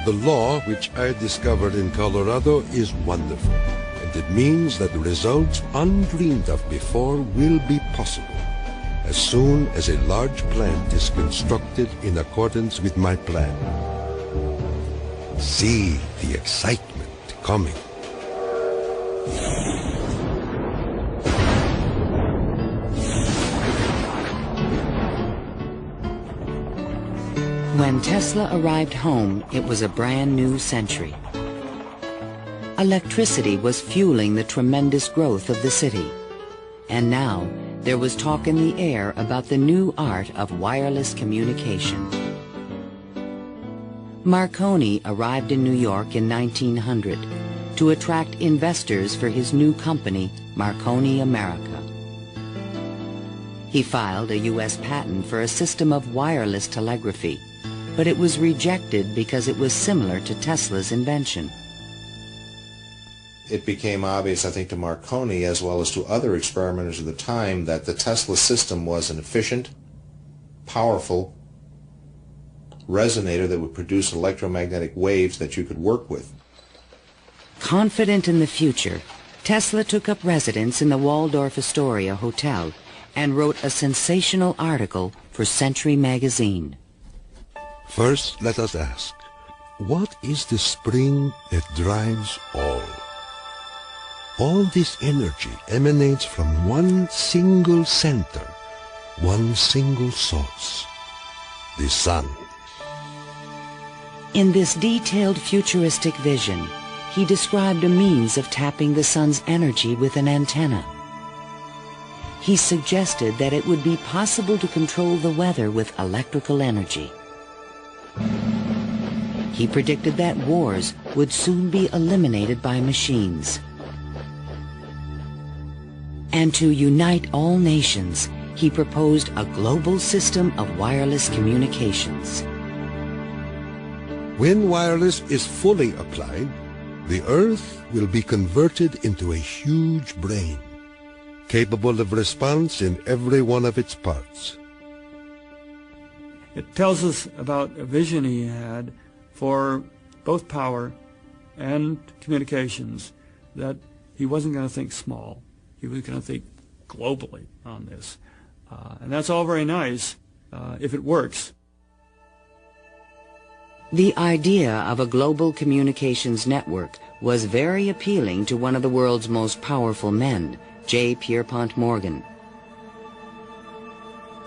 The law which I discovered in Colorado is wonderful, and it means that results undreamed of before will be possible. as soon as a large plant is constructed in accordance with my plan. See the excitement coming. When Tesla arrived home, it was a brand new century. Electricity was fueling the tremendous growth of the city. And now, there was talk in the air about the new art of wireless communication. Marconi arrived in New York in 1900 to attract investors for his new company, Marconi America. He filed a U.S. patent for a system of wireless telegraphy, but it was rejected because it was similar to Tesla's invention. It became obvious, I think, to Marconi as well as to other experimenters of the time that the Tesla system was an efficient, powerful resonator that would produce electromagnetic waves that you could work with. Confident in the future, Tesla took up residence in the Waldorf Astoria Hotel and wrote a sensational article for Century magazine. First, let us ask, what is the spring that drives all? All this energy emanates from one single center, one single source, the sun. In this detailed futuristic vision, he described a means of tapping the sun's energy with an antenna. He suggested that it would be possible to control the weather with electrical energy. He predicted that wars would soon be eliminated by machines. And to unite all nations, he proposed a global system of wireless communications. When wireless is fully applied, the Earth will be converted into a huge brain, capable of response in every one of its parts. It tells us about a vision he had for both power and communications, that he wasn't going to think small. He was going to think globally on this. And that's all very nice if it works. The idea of a global communications network was very appealing to one of the world's most powerful men, J. Pierpont Morgan.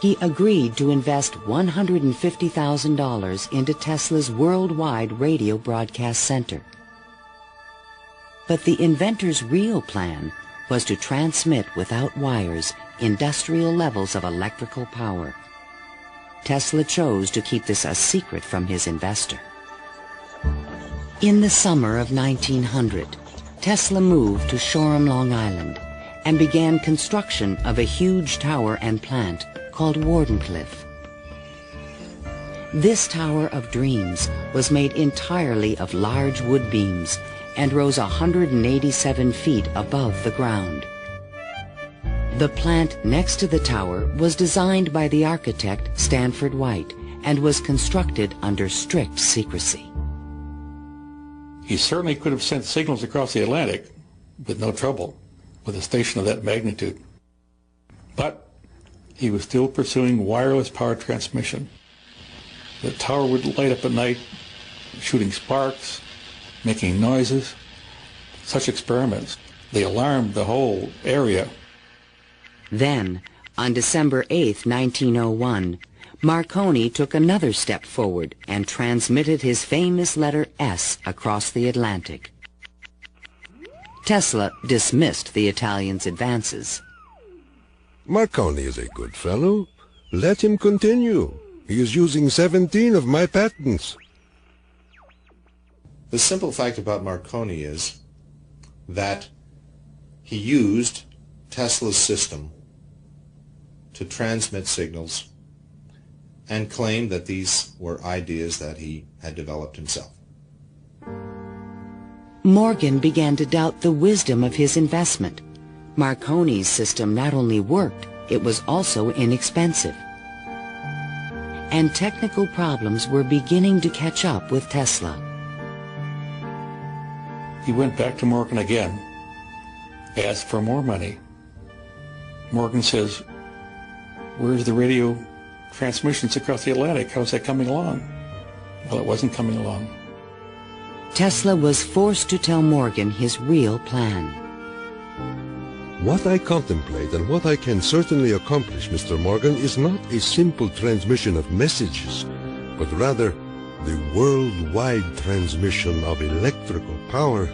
He agreed to invest $150,000 into Tesla's worldwide radio broadcast center. But the inventor's real plan was to transmit without wires industrial levels of electrical power. Tesla chose to keep this a secret from his investor. In the summer of 1900, Tesla moved to Shoreham, Long Island, and began construction of a huge tower and plant called Wardenclyffe. This Tower of Dreams was made entirely of large wood beams and rose 187 feet above the ground. The plant next to the tower was designed by the architect Stanford White and was constructed under strict secrecy. He certainly could have sent signals across the Atlantic with no trouble with a station of that magnitude. But he was still pursuing wireless power transmission. The tower would light up at night, shooting sparks, making noises. Such experiments, they alarmed the whole area. Then, on December 8, 1901, Marconi took another step forward and transmitted his famous letter S across the Atlantic. Tesla dismissed the Italian's advances. Marconi is a good fellow. Let him continue. He is using 17 of my patents. The simple fact about Marconi is that he used Tesla's system to transmit signals and claimed that these were ideas that he had developed himself. Morgan began to doubt the wisdom of his investment. Marconi's system not only worked, it was also inexpensive. And technical problems were beginning to catch up with Tesla. He went back to Morgan again, asked for more money. Morgan says, Where's the radio transmissions across the Atlantic? How's that coming along? Well, it wasn't coming along. Tesla was forced to tell Morgan his real plan. What I contemplate and what I can certainly accomplish, Mr. Morgan, is not a simple transmission of messages, but rather the worldwide transmission of electrical power.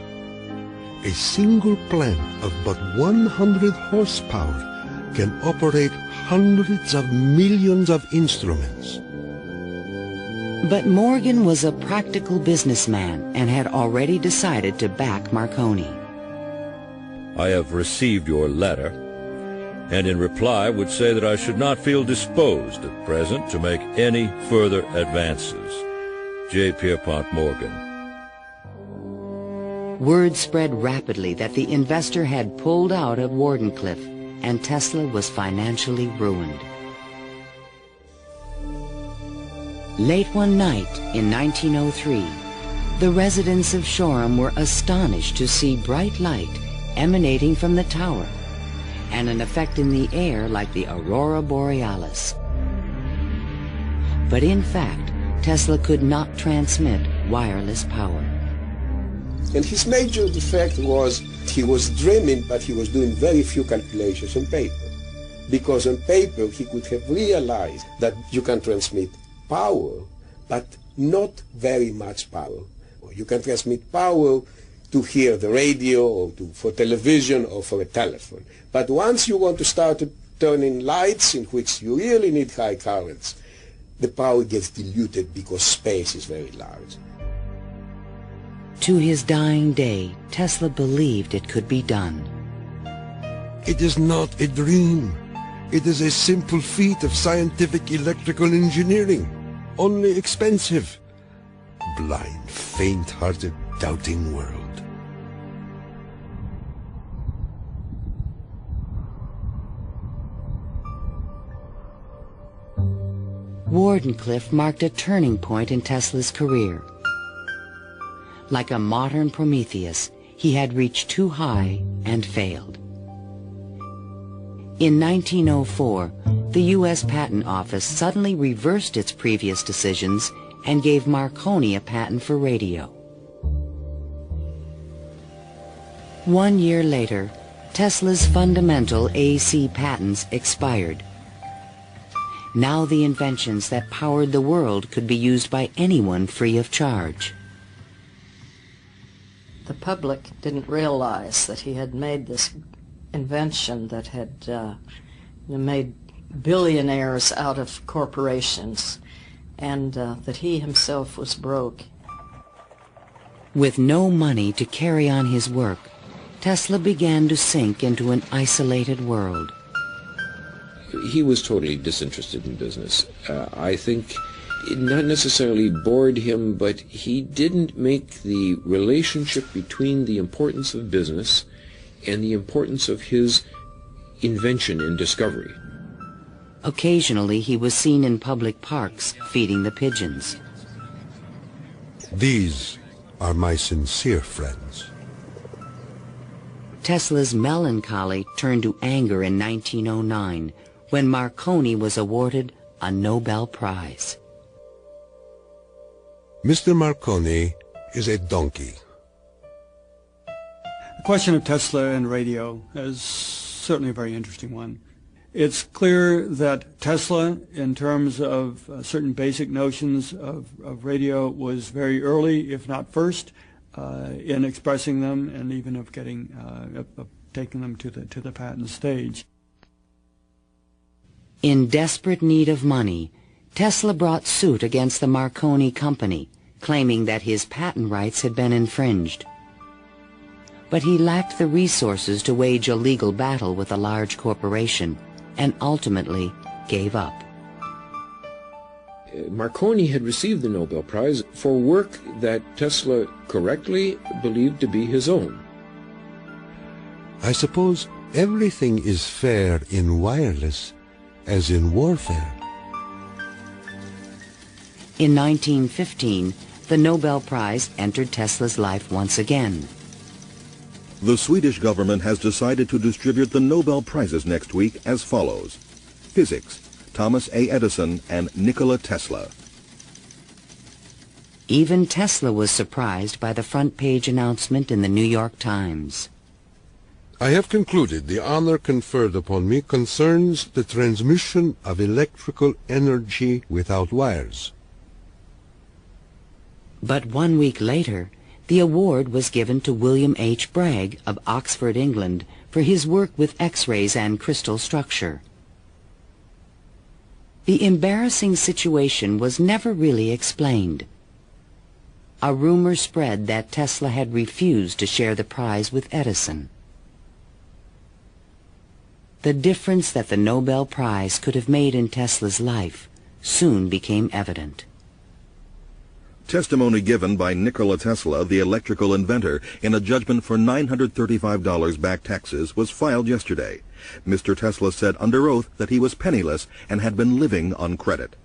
A single plant of but 100 horsepower can operate hundreds of millions of instruments. But Morgan was a practical businessman and had already decided to back Marconi. I have received your letter, and in reply would say that I should not feel disposed at present to make any further advances. J. Pierpont Morgan. Word spread rapidly that the investor had pulled out of Wardenclyffe, and Tesla was financially ruined. Late one night in 1903, the residents of Shoreham were astonished to see bright light emanating from the tower, and an effect in the air like the aurora borealis. But in fact, Tesla could not transmit wireless power. And his major defect was he was dreaming, but he was doing very few calculations on paper. Because on paper he could have realized that you can transmit power, but not very much power. You can transmit power to hear the radio or for television or for a telephone. But once you want to start turning lights in which you really need high currents, the power gets diluted because space is very large. To his dying day, Tesla believed it could be done. It is not a dream. It is a simple feat of scientific electrical engineering, only expensive. Blind, faint-hearted, doubting world. Wardenclyffe marked a turning point in Tesla's career. Like a modern Prometheus, he had reached too high and failed. In 1904, the U.S. Patent Office suddenly reversed its previous decisions and gave Marconi a patent for radio. 1 year later, Tesla's fundamental AC patents expired. Now the inventions that powered the world could be used by anyone free of charge. The public didn't realize that he had made this invention that had made billionaires out of corporations, and that he himself was broke. With no money to carry on his work, Tesla began to sink into an isolated world. He was totally disinterested in business. I think it not necessarily bored him, but he didn't make the relationship between the importance of business and the importance of his invention and discovery. Occasionally he was seen in public parks feeding the pigeons. These are my sincere friends. Tesla's melancholy turned to anger in 1909 when Marconi was awarded a Nobel Prize. Mr. Marconi is a donkey. The question of Tesla and radio is certainly a very interesting one. It's clear that Tesla, in terms of certain basic notions of radio, was very early, if not first, in expressing them and even of getting of taking them to the patent stage. In desperate need of money, Tesla brought suit against the Marconi company, claiming that his patent rights had been infringed. But he lacked the resources to wage a legal battle with a large corporation, and ultimately gave up. Marconi had received the Nobel Prize for work that Tesla correctly believed to be his own. I suppose everything is fair in wireless as in warfare. In 1915, the Nobel Prize entered Tesla's life once again. The Swedish government has decided to distribute the Nobel Prizes next week as follows. Physics, Thomas A. Edison and Nikola Tesla. Even Tesla was surprised by the front-page announcement in the New York Times. I have concluded the honor conferred upon me concerns the transmission of electrical energy without wires. But 1 week later, the award was given to William H. Bragg of Oxford, England, for his work with X-rays and crystal structure. The embarrassing situation was never really explained. A rumor spread that Tesla had refused to share the prize with Edison. The difference that the Nobel Prize could have made in Tesla's life soon became evident. Testimony given by Nikola Tesla, the electrical inventor, in a judgment for $935 back taxes was filed yesterday. Mr. Tesla said under oath that he was penniless and had been living on credit.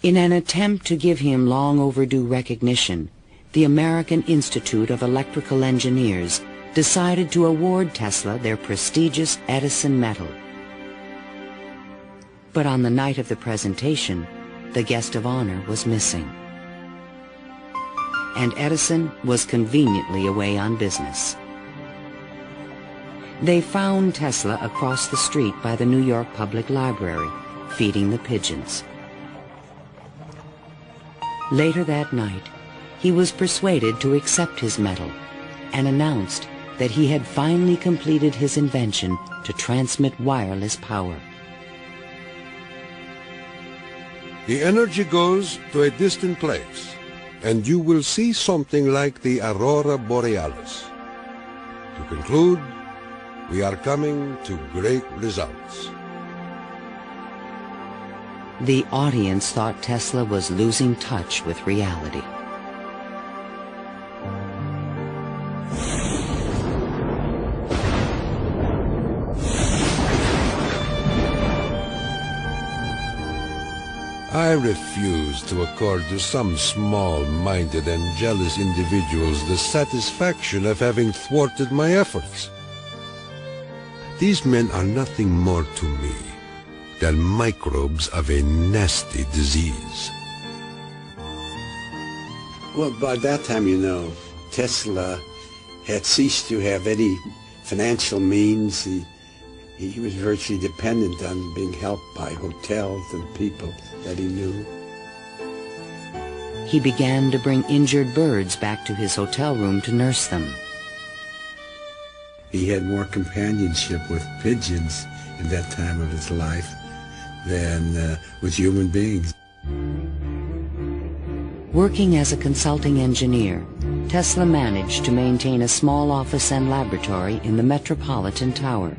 In an attempt to give him long overdue recognition, the American Institute of Electrical Engineers decided to award Tesla their prestigious Edison Medal. But on the night of the presentation, the guest of honor was missing. And Edison was conveniently away on business. They found Tesla across the street by the New York Public Library, feeding the pigeons. Later that night, he was persuaded to accept his medal and announced that he had finally completed his invention to transmit wireless power. The energy goes to a distant place, and you will see something like the Aurora Borealis. To conclude, we are coming to great results. The audience thought Tesla was losing touch with reality. I refuse to accord to some small-minded and jealous individuals the satisfaction of having thwarted my efforts. These men are nothing more to me than microbes of a nasty disease. Well, by that time, you know, Tesla had ceased to have any financial means. He was virtually dependent on being helped by hotels and people that he knew. He began to bring injured birds back to his hotel room to nurse them. He had more companionship with pigeons in that time of his life than with human beings. Working as a consulting engineer, Tesla managed to maintain a small office and laboratory in the Metropolitan Tower.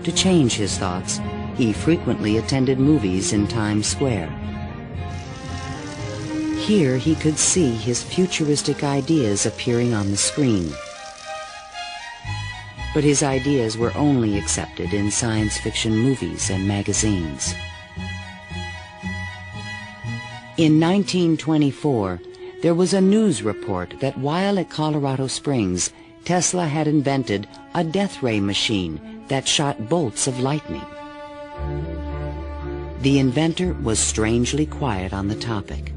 To change his thoughts, he frequently attended movies in Times Square. Here he could see his futuristic ideas appearing on the screen. But his ideas were only accepted in science fiction movies and magazines. In 1924, there was a news report that while at Colorado Springs, Tesla had invented a death ray machine that shot bolts of lightning. The inventor was strangely quiet on the topic.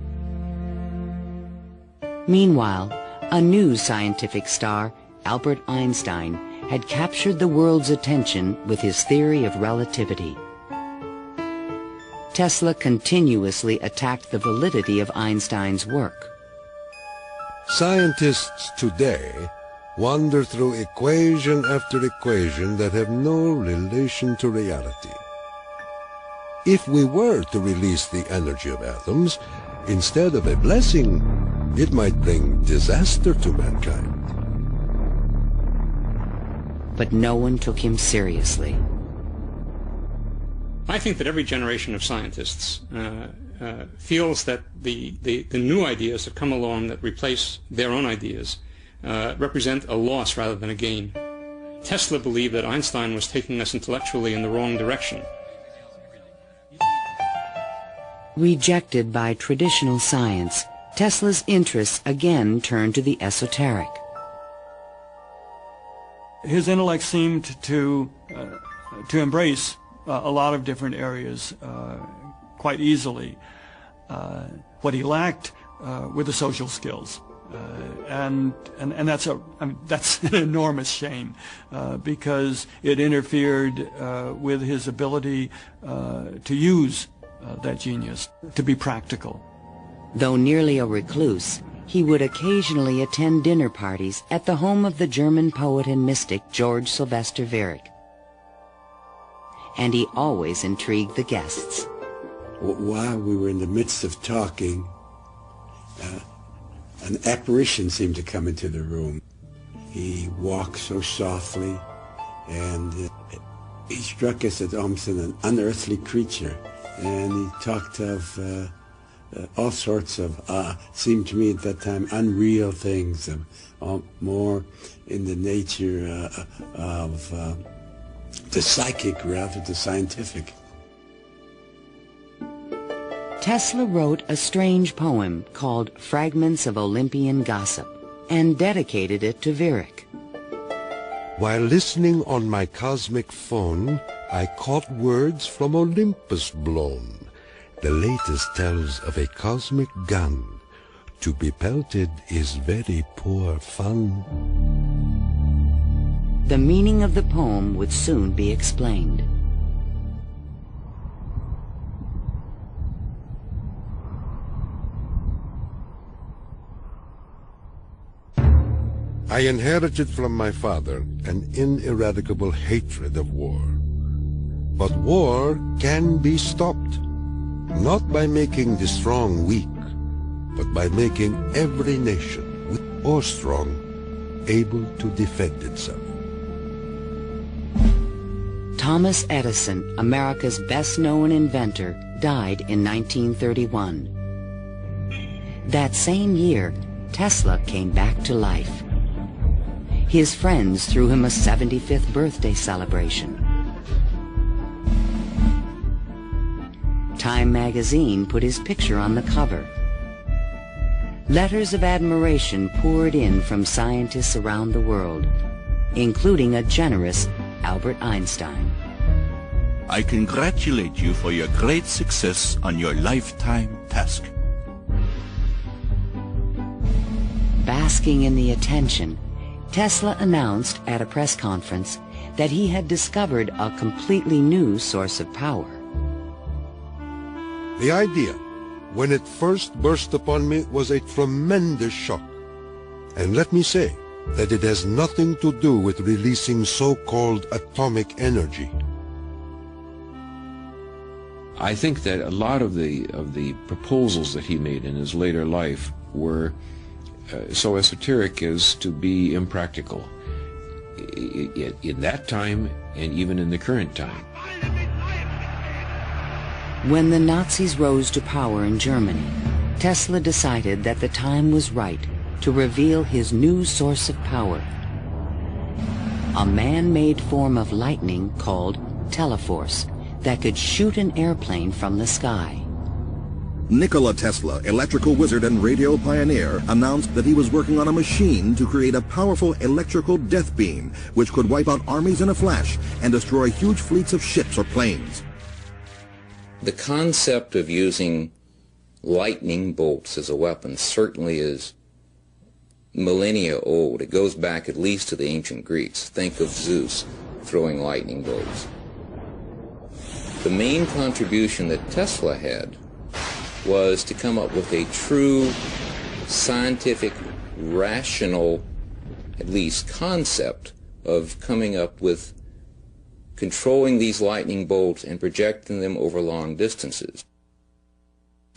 Meanwhile, a new scientific star, Albert Einstein, had captured the world's attention with his theory of relativity. Tesla continuously attacked the validity of Einstein's work. Scientists today wander through equation after equation that have no relation to reality. If we were to release the energy of atoms, instead of a blessing, it might bring disaster to mankind. But no one took him seriously. I think that every generation of scientists feels that the new ideas that come along that replace their own ideas represent a loss rather than a gain. Tesla believed that Einstein was taking us intellectually in the wrong direction. Rejected by traditional science, Tesla's interests again turned to the esoteric. His intellect seemed to embrace a lot of different areas quite easily. What he lacked were the social skills. And that's an enormous shame because it interfered with his ability to use that genius, to be practical. Though nearly a recluse, he would occasionally attend dinner parties at the home of the German poet and mystic George Sylvester Viereck. And he always intrigued the guests. While we were in the midst of talking, an apparition seemed to come into the room. He walked so softly, and he struck us as almost an unearthly creature. And he talked of all sorts of, seemed to me at that time, unreal things, more in the nature of the psychic rather than the scientific. Tesla wrote a strange poem called Fragments of Olympian Gossip and dedicated it to Viereck. While listening on my cosmic phone, I caught words from Olympus blown. The latest tells of a cosmic gun. To be pelted is very poor fun. The meaning of the poem would soon be explained. I inherited from my father an ineradicable hatred of war. But war can be stopped, not by making the strong weak, but by making every nation, weak or strong, able to defend itself. Thomas Edison, America's best-known inventor, died in 1931. That same year, Tesla came back to life. His friends threw him a 75th birthday celebration. Time magazine put his picture on the cover. Letters of admiration poured in from scientists around the world, including a generous Albert Einstein. I congratulate you for your great success on your lifetime task. Basking in the attention, Tesla announced at a press conference that he had discovered a completely new source of power. The idea, when it first burst upon me, was a tremendous shock. And let me say that it has nothing to do with releasing so-called atomic energy. I think that a lot of the proposals that he made in his later life were so esoteric as to be impractical in that time and even in the current time. When the Nazis rose to power in Germany, Tesla decided that the time was right to reveal his new source of power. A man-made form of lightning called teleforce that could shoot an airplane from the sky. Nikola Tesla, electrical wizard and radio pioneer, announced that he was working on a machine to create a powerful electrical death beam which could wipe out armies in a flash and destroy huge fleets of ships or planes. The concept of using lightning bolts as a weapon certainly is millennia old. It goes back at least to the ancient Greeks. Think of Zeus throwing lightning bolts. The main contribution that Tesla had was to come up with a true scientific, rational, at least concept of coming up with controlling these lightning bolts and projecting them over long distances.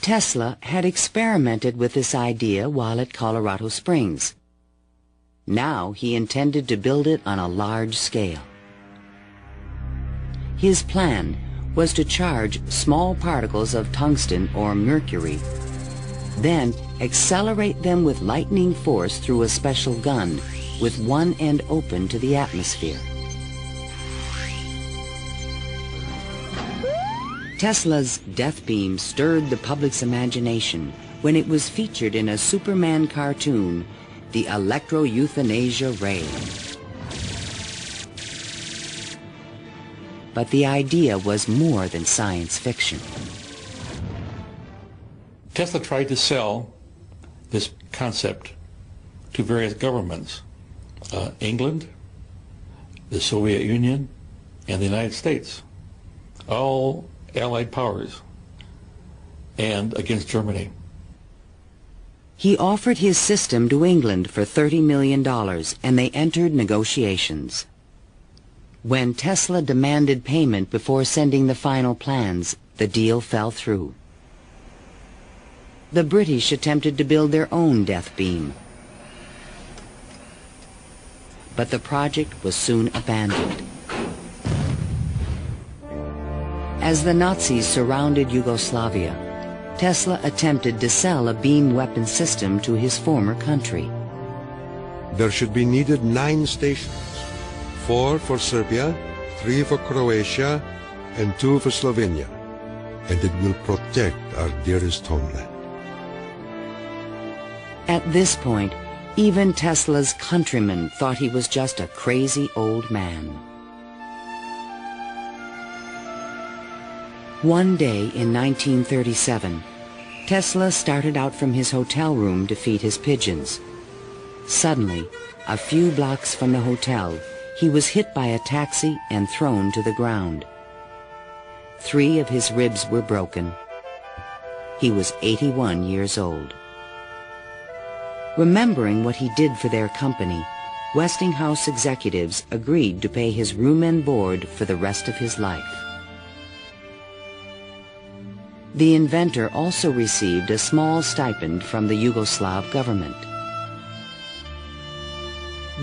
Tesla had experimented with this idea while at Colorado Springs. Now he intended to build it on a large scale. His plan was to charge small particles of tungsten or mercury, then accelerate them with lightning force through a special gun with one end open to the atmosphere. Tesla's death beam stirred the public's imagination when it was featured in a Superman cartoon, the Electro-Euthanasia Ray. but the idea was more than science fiction. Tesla tried to sell this concept to various governments, England, the Soviet Union, and the United States, all Allied powers, and against Germany. He offered his system to England for $30 million, and they entered negotiations. When Tesla demanded payment before sending the final plans, the deal fell through. The British attempted to build their own death beam, but the project was soon abandoned. As the Nazis surrounded Yugoslavia, Tesla attempted to sell a beam weapon system to his former country. There should be needed 9 stations, 4 for Serbia, 3 for Croatia, and 2 for Slovenia, and it will protect our dearest homeland. At this point, even Tesla's countrymen thought he was just a crazy old man. One day in 1937, Tesla started out from his hotel room to feed his pigeons. Suddenly, a few blocks from the hotel, he was hit by a taxi and thrown to the ground. 3 of his ribs were broken. He was 81 years old. Remembering what he did for their company, Westinghouse executives agreed to pay his room and board for the rest of his life. The inventor also received a small stipend from the Yugoslav government.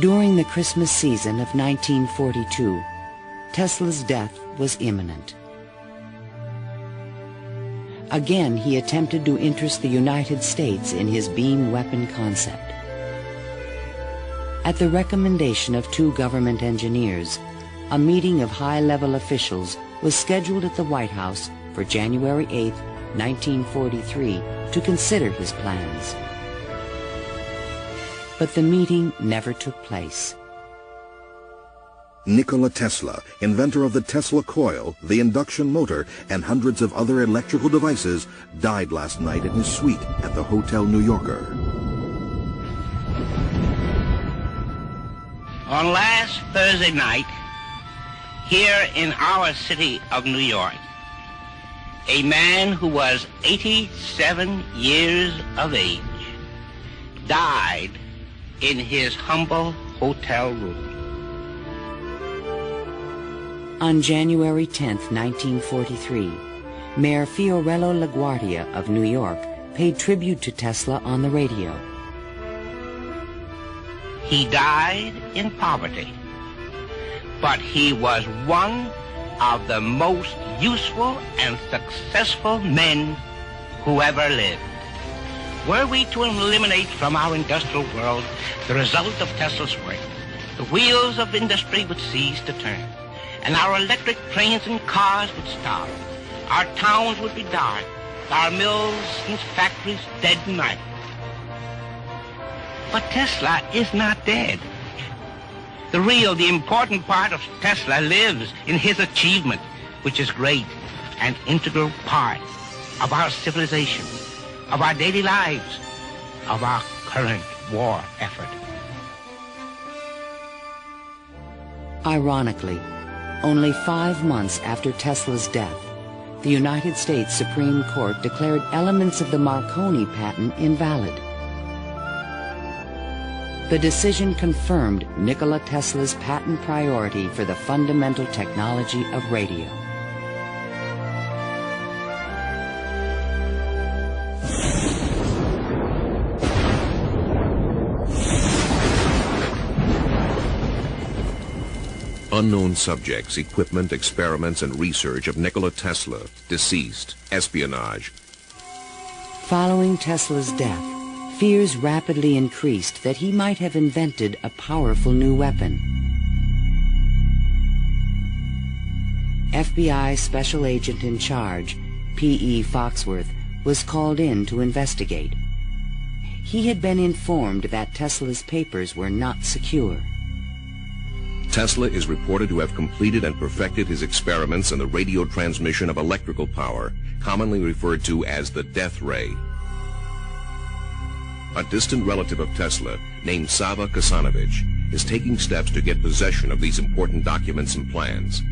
During the Christmas season of 1942, Tesla's death was imminent. Again, he attempted to interest the United States in his beam weapon concept. At the recommendation of 2 government engineers, a meeting of high-level officials was scheduled at the White House for January 8, 1943, to consider his plans. But the meeting never took place. Nikola Tesla, inventor of the Tesla coil, the induction motor, and hundreds of other electrical devices, died last night in his suite at the Hotel New Yorker. On last Thursday night, here in our city of New York, a man who was 87 years of age died in his humble hotel room. On January 10, 1943, Mayor Fiorello LaGuardia of New York paid tribute to Tesla on the radio. He died in poverty, but he was one of the most useful and successful men who ever lived. Were we to eliminate from our industrial world the result of Tesla's work, the wheels of industry would cease to turn, and our electric trains and cars would stop. Our towns would be dark, our mills and factories dead and idle. But Tesla is not dead. The important part of Tesla lives in his achievement, which is great and integral part of our civilization, of our daily lives, of our current war effort. Ironically, only 5 months after Tesla's death, the United States Supreme Court declared elements of the Marconi patent invalid. The decision confirmed Nikola Tesla's patent priority for the fundamental technology of radio. Unknown subjects, equipment, experiments, and research of Nikola Tesla, deceased, espionage. Following Tesla's death, fears rapidly increased that he might have invented a powerful new weapon. FBI Special Agent in Charge, P.E. Foxworth, was called in to investigate. He had been informed that Tesla's papers were not secure. Tesla is reported to have completed and perfected his experiments in the radio transmission of electrical power, commonly referred to as the death ray. A distant relative of Tesla, named Sava Kasanovich, is taking steps to get possession of these important documents and plans.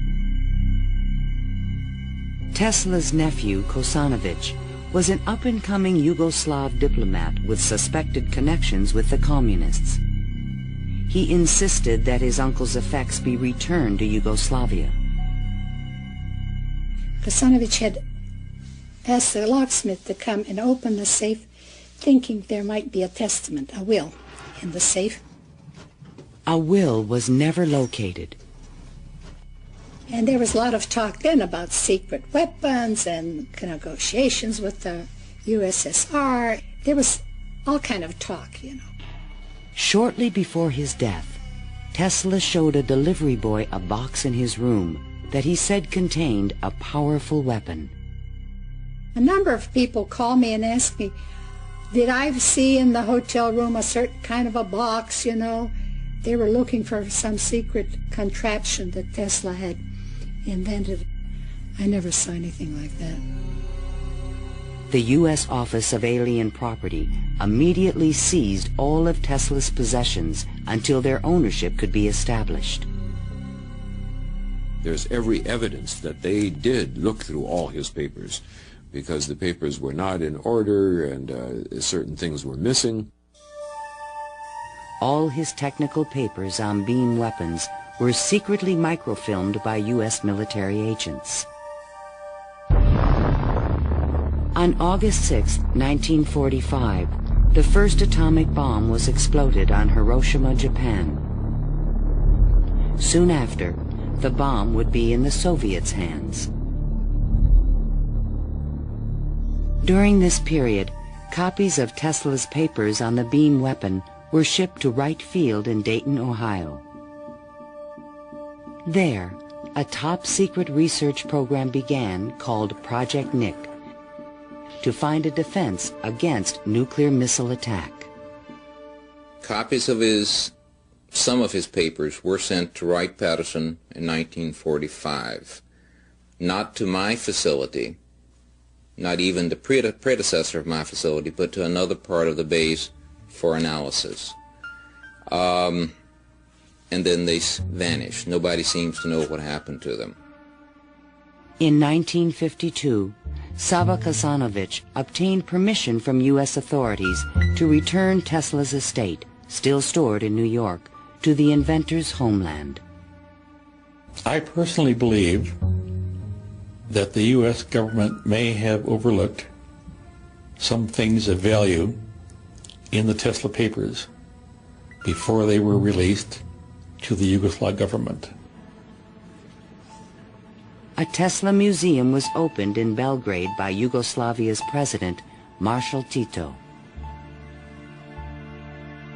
Tesla's nephew, Kosanovich, was an up-and-coming Yugoslav diplomat with suspected connections with the communists. He insisted that his uncle's effects be returned to Yugoslavia. Kosanovich had asked the locksmith to come and open the safe, thinking there might be a testament, a will, in the safe. A will was never located. And there was a lot of talk then about secret weapons and negotiations with the USSR. There was all kind of talk, you know. Shortly before his death, Tesla showed a delivery boy a box in his room that he said contained a powerful weapon. A number of people called me and asked me, did I see in the hotel room a certain kind of a box, you know? They were looking for some secret contraption that Tesla had invented. I never saw anything like that. The U.S. Office of Alien Property immediately seized all of Tesla's possessions until their ownership could be established. There's every evidence that they did look through all his papers, because the papers were not in order and certain things were missing. All his technical papers on beam weapons were secretly microfilmed by U.S. military agents. On August 6, 1945, the first atomic bomb was exploded on Hiroshima, Japan. Soon after, the bomb would be in the Soviets' hands. During this period, copies of Tesla's papers on the beam weapon were shipped to Wright Field in Dayton, Ohio. There, a top-secret research program began called Project Nick to find a defense against nuclear missile attack. Copies of some of his papers were sent to Wright-Patterson in 1945. Not to my facility, not even the predecessor of my facility, but to another part of the base for analysis. And then they vanished. Nobody seems to know what happened to them. In 1952, Sava Kasanovich obtained permission from U.S. authorities to return Tesla's estate, still stored in New York, to the inventor's homeland. I personally believe that the U.S. government may have overlooked some things of value in the Tesla papers before they were released to the Yugoslav government. A Tesla museum was opened in Belgrade by Yugoslavia's president, Marshal Tito.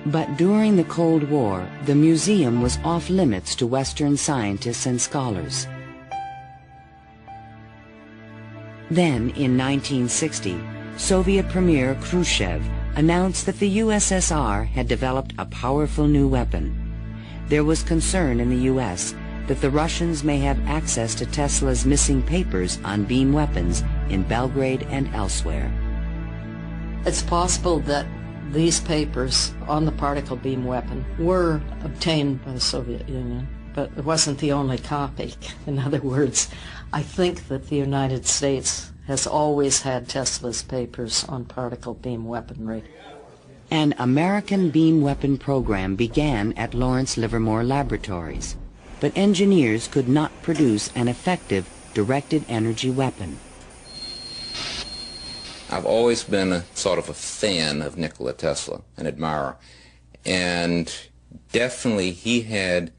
But during the Cold War, the museum was off limits to Western scientists and scholars. Then, in 1960, Soviet Premier Khrushchev announced that the USSR had developed a powerful new weapon. There was concern in the U.S. that the Russians may have access to Tesla's missing papers on beam weapons in Belgrade and elsewhere. It's possible that these papers on the particle beam weapon were obtained by the Soviet Union, but it wasn't the only copy. In other words, I think that the United States has always had Tesla's papers on particle beam weaponry. An American beam weapon program began at Lawrence Livermore Laboratories, but engineers could not produce an effective directed energy weapon. I've always been a sort of a fan of Nikola Tesla, an admirer, and definitely he had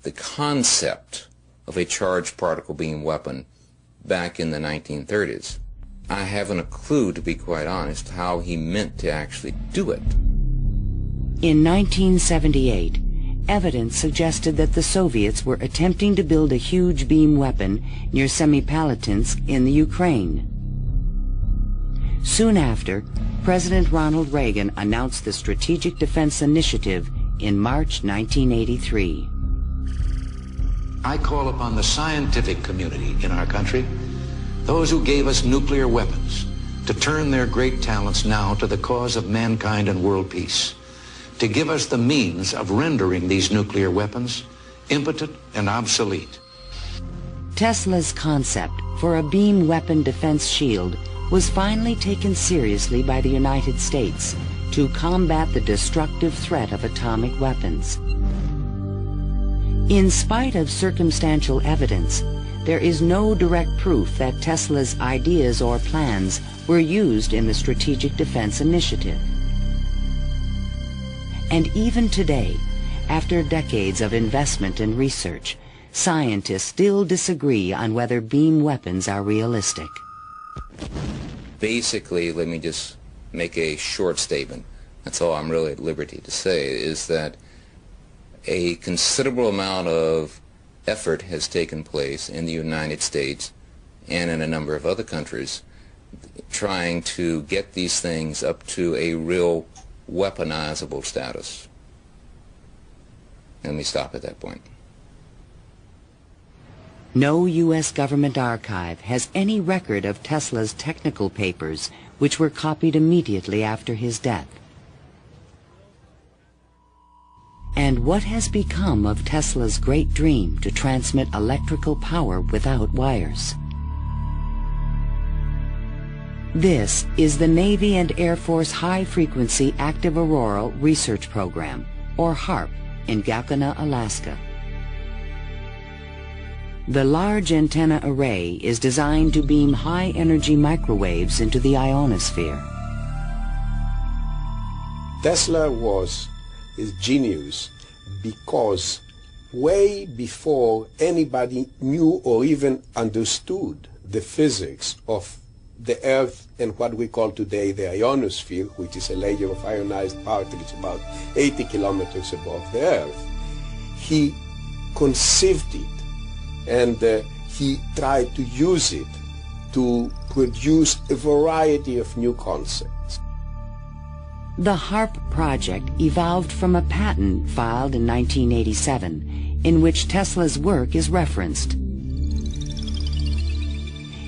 the concept of a charged particle beam weapon back in the 1930s. I haven't a clue, to be quite honest, how he meant to actually do it. In 1978, evidence suggested that the Soviets were attempting to build a huge beam weapon near Semipalatinsk in the Ukraine. Soon after, President Ronald Reagan announced the Strategic Defense Initiative in March 1983. I call upon the scientific community in our country, those who gave us nuclear weapons, to turn their great talents now to the cause of mankind and world peace, to give us the means of rendering these nuclear weapons impotent and obsolete. Tesla's concept for a beam weapon defense shield was finally taken seriously by the United States to combat the destructive threat of atomic weapons. In spite of circumstantial evidence, there is no direct proof that Tesla's ideas or plans were used in the Strategic Defense Initiative. And even today, after decades of investment and research, scientists still disagree on whether beam weapons are realistic. Basically, let me just make a short statement. That's all I'm really at liberty to say, is that a considerable amount of effort has taken place in the United States and in a number of other countries trying to get these things up to a real weaponizable status. Let me stop at that point. No U.S. government archive has any record of Tesla's technical papers, which were copied immediately after his death. And what has become of Tesla's great dream to transmit electrical power without wires? This is the Navy and Air Force High Frequency Active Auroral Research Program, or HAARP, in Gakona, Alaska. The large antenna array is designed to beam high-energy microwaves into the ionosphere. Tesla was his genius because way before anybody knew or even understood the physics of the Earth and what we call today the ionosphere, which is a layer of ionized particles about 80 kilometers above the Earth, he conceived it and he tried to use it to produce a variety of new concepts. The HAARP project evolved from a patent filed in 1987 in which Tesla's work is referenced.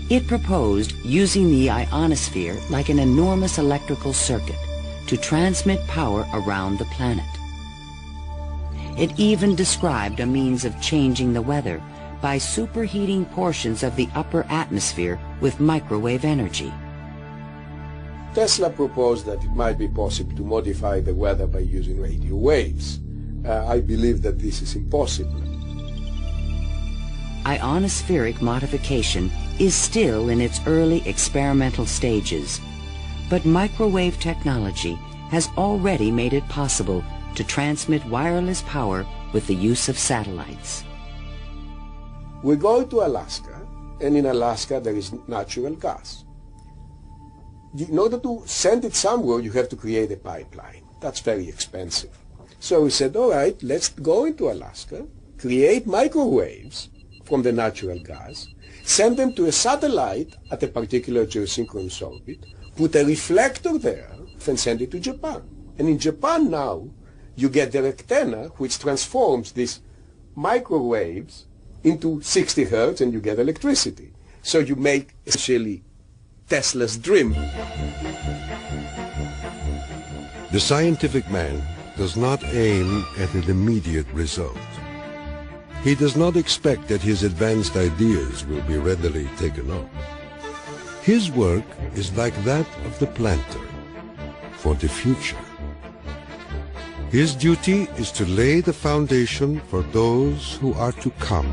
It proposed using the ionosphere like an enormous electrical circuit to transmit power around the planet. It even described a means of changing the weather by superheating portions of the upper atmosphere with microwave energy. Tesla proposed that it might be possible to modify the weather by using radio waves. I believe that this is impossible. Ionospheric modification is still in its early experimental stages, but microwave technology has already made it possible to transmit wireless power with the use of satellites. We go to Alaska, and in Alaska there is natural gas. In order to send it somewhere, you have to create a pipeline. That's very expensive. So we said, all right, let's go into Alaska, create microwaves from the natural gas, send them to a satellite at a particular geosynchronous orbit, put a reflector there, and send it to Japan. And in Japan now, you get the antenna, which transforms these microwaves into 60 hertz, and you get electricity. So you make essentially Tesla's dream. The scientific man does not aim at an immediate result. He does not expect that his advanced ideas will be readily taken up. His work is like that of the planter, for the future. His duty is to lay the foundation for those who are to come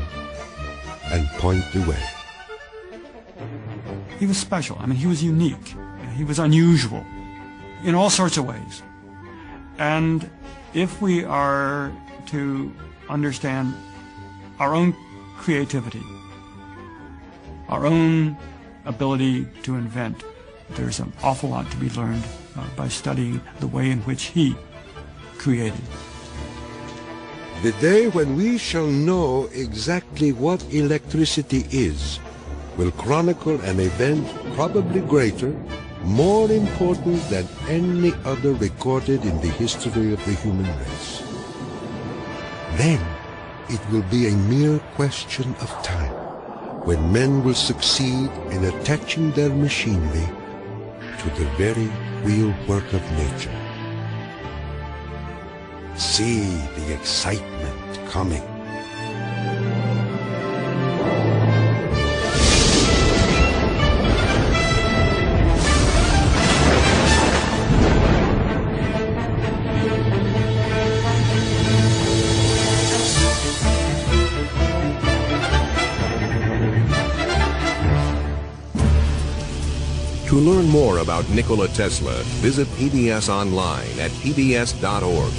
and point the way. He was special. I mean, he was unique. He was unusual in all sorts of ways. And if we are to understand our own creativity, our own ability to invent, there's an awful lot to be learned by studying the way in which he created. The day when we shall know exactly what electricity is will chronicle an event probably greater, more important than any other recorded in the history of the human race. Then it will be a mere question of time when men will succeed in attaching their machinery to the very real work of nature. See the excitement coming. To learn more about Nikola Tesla, visit PBS online at pbs.org.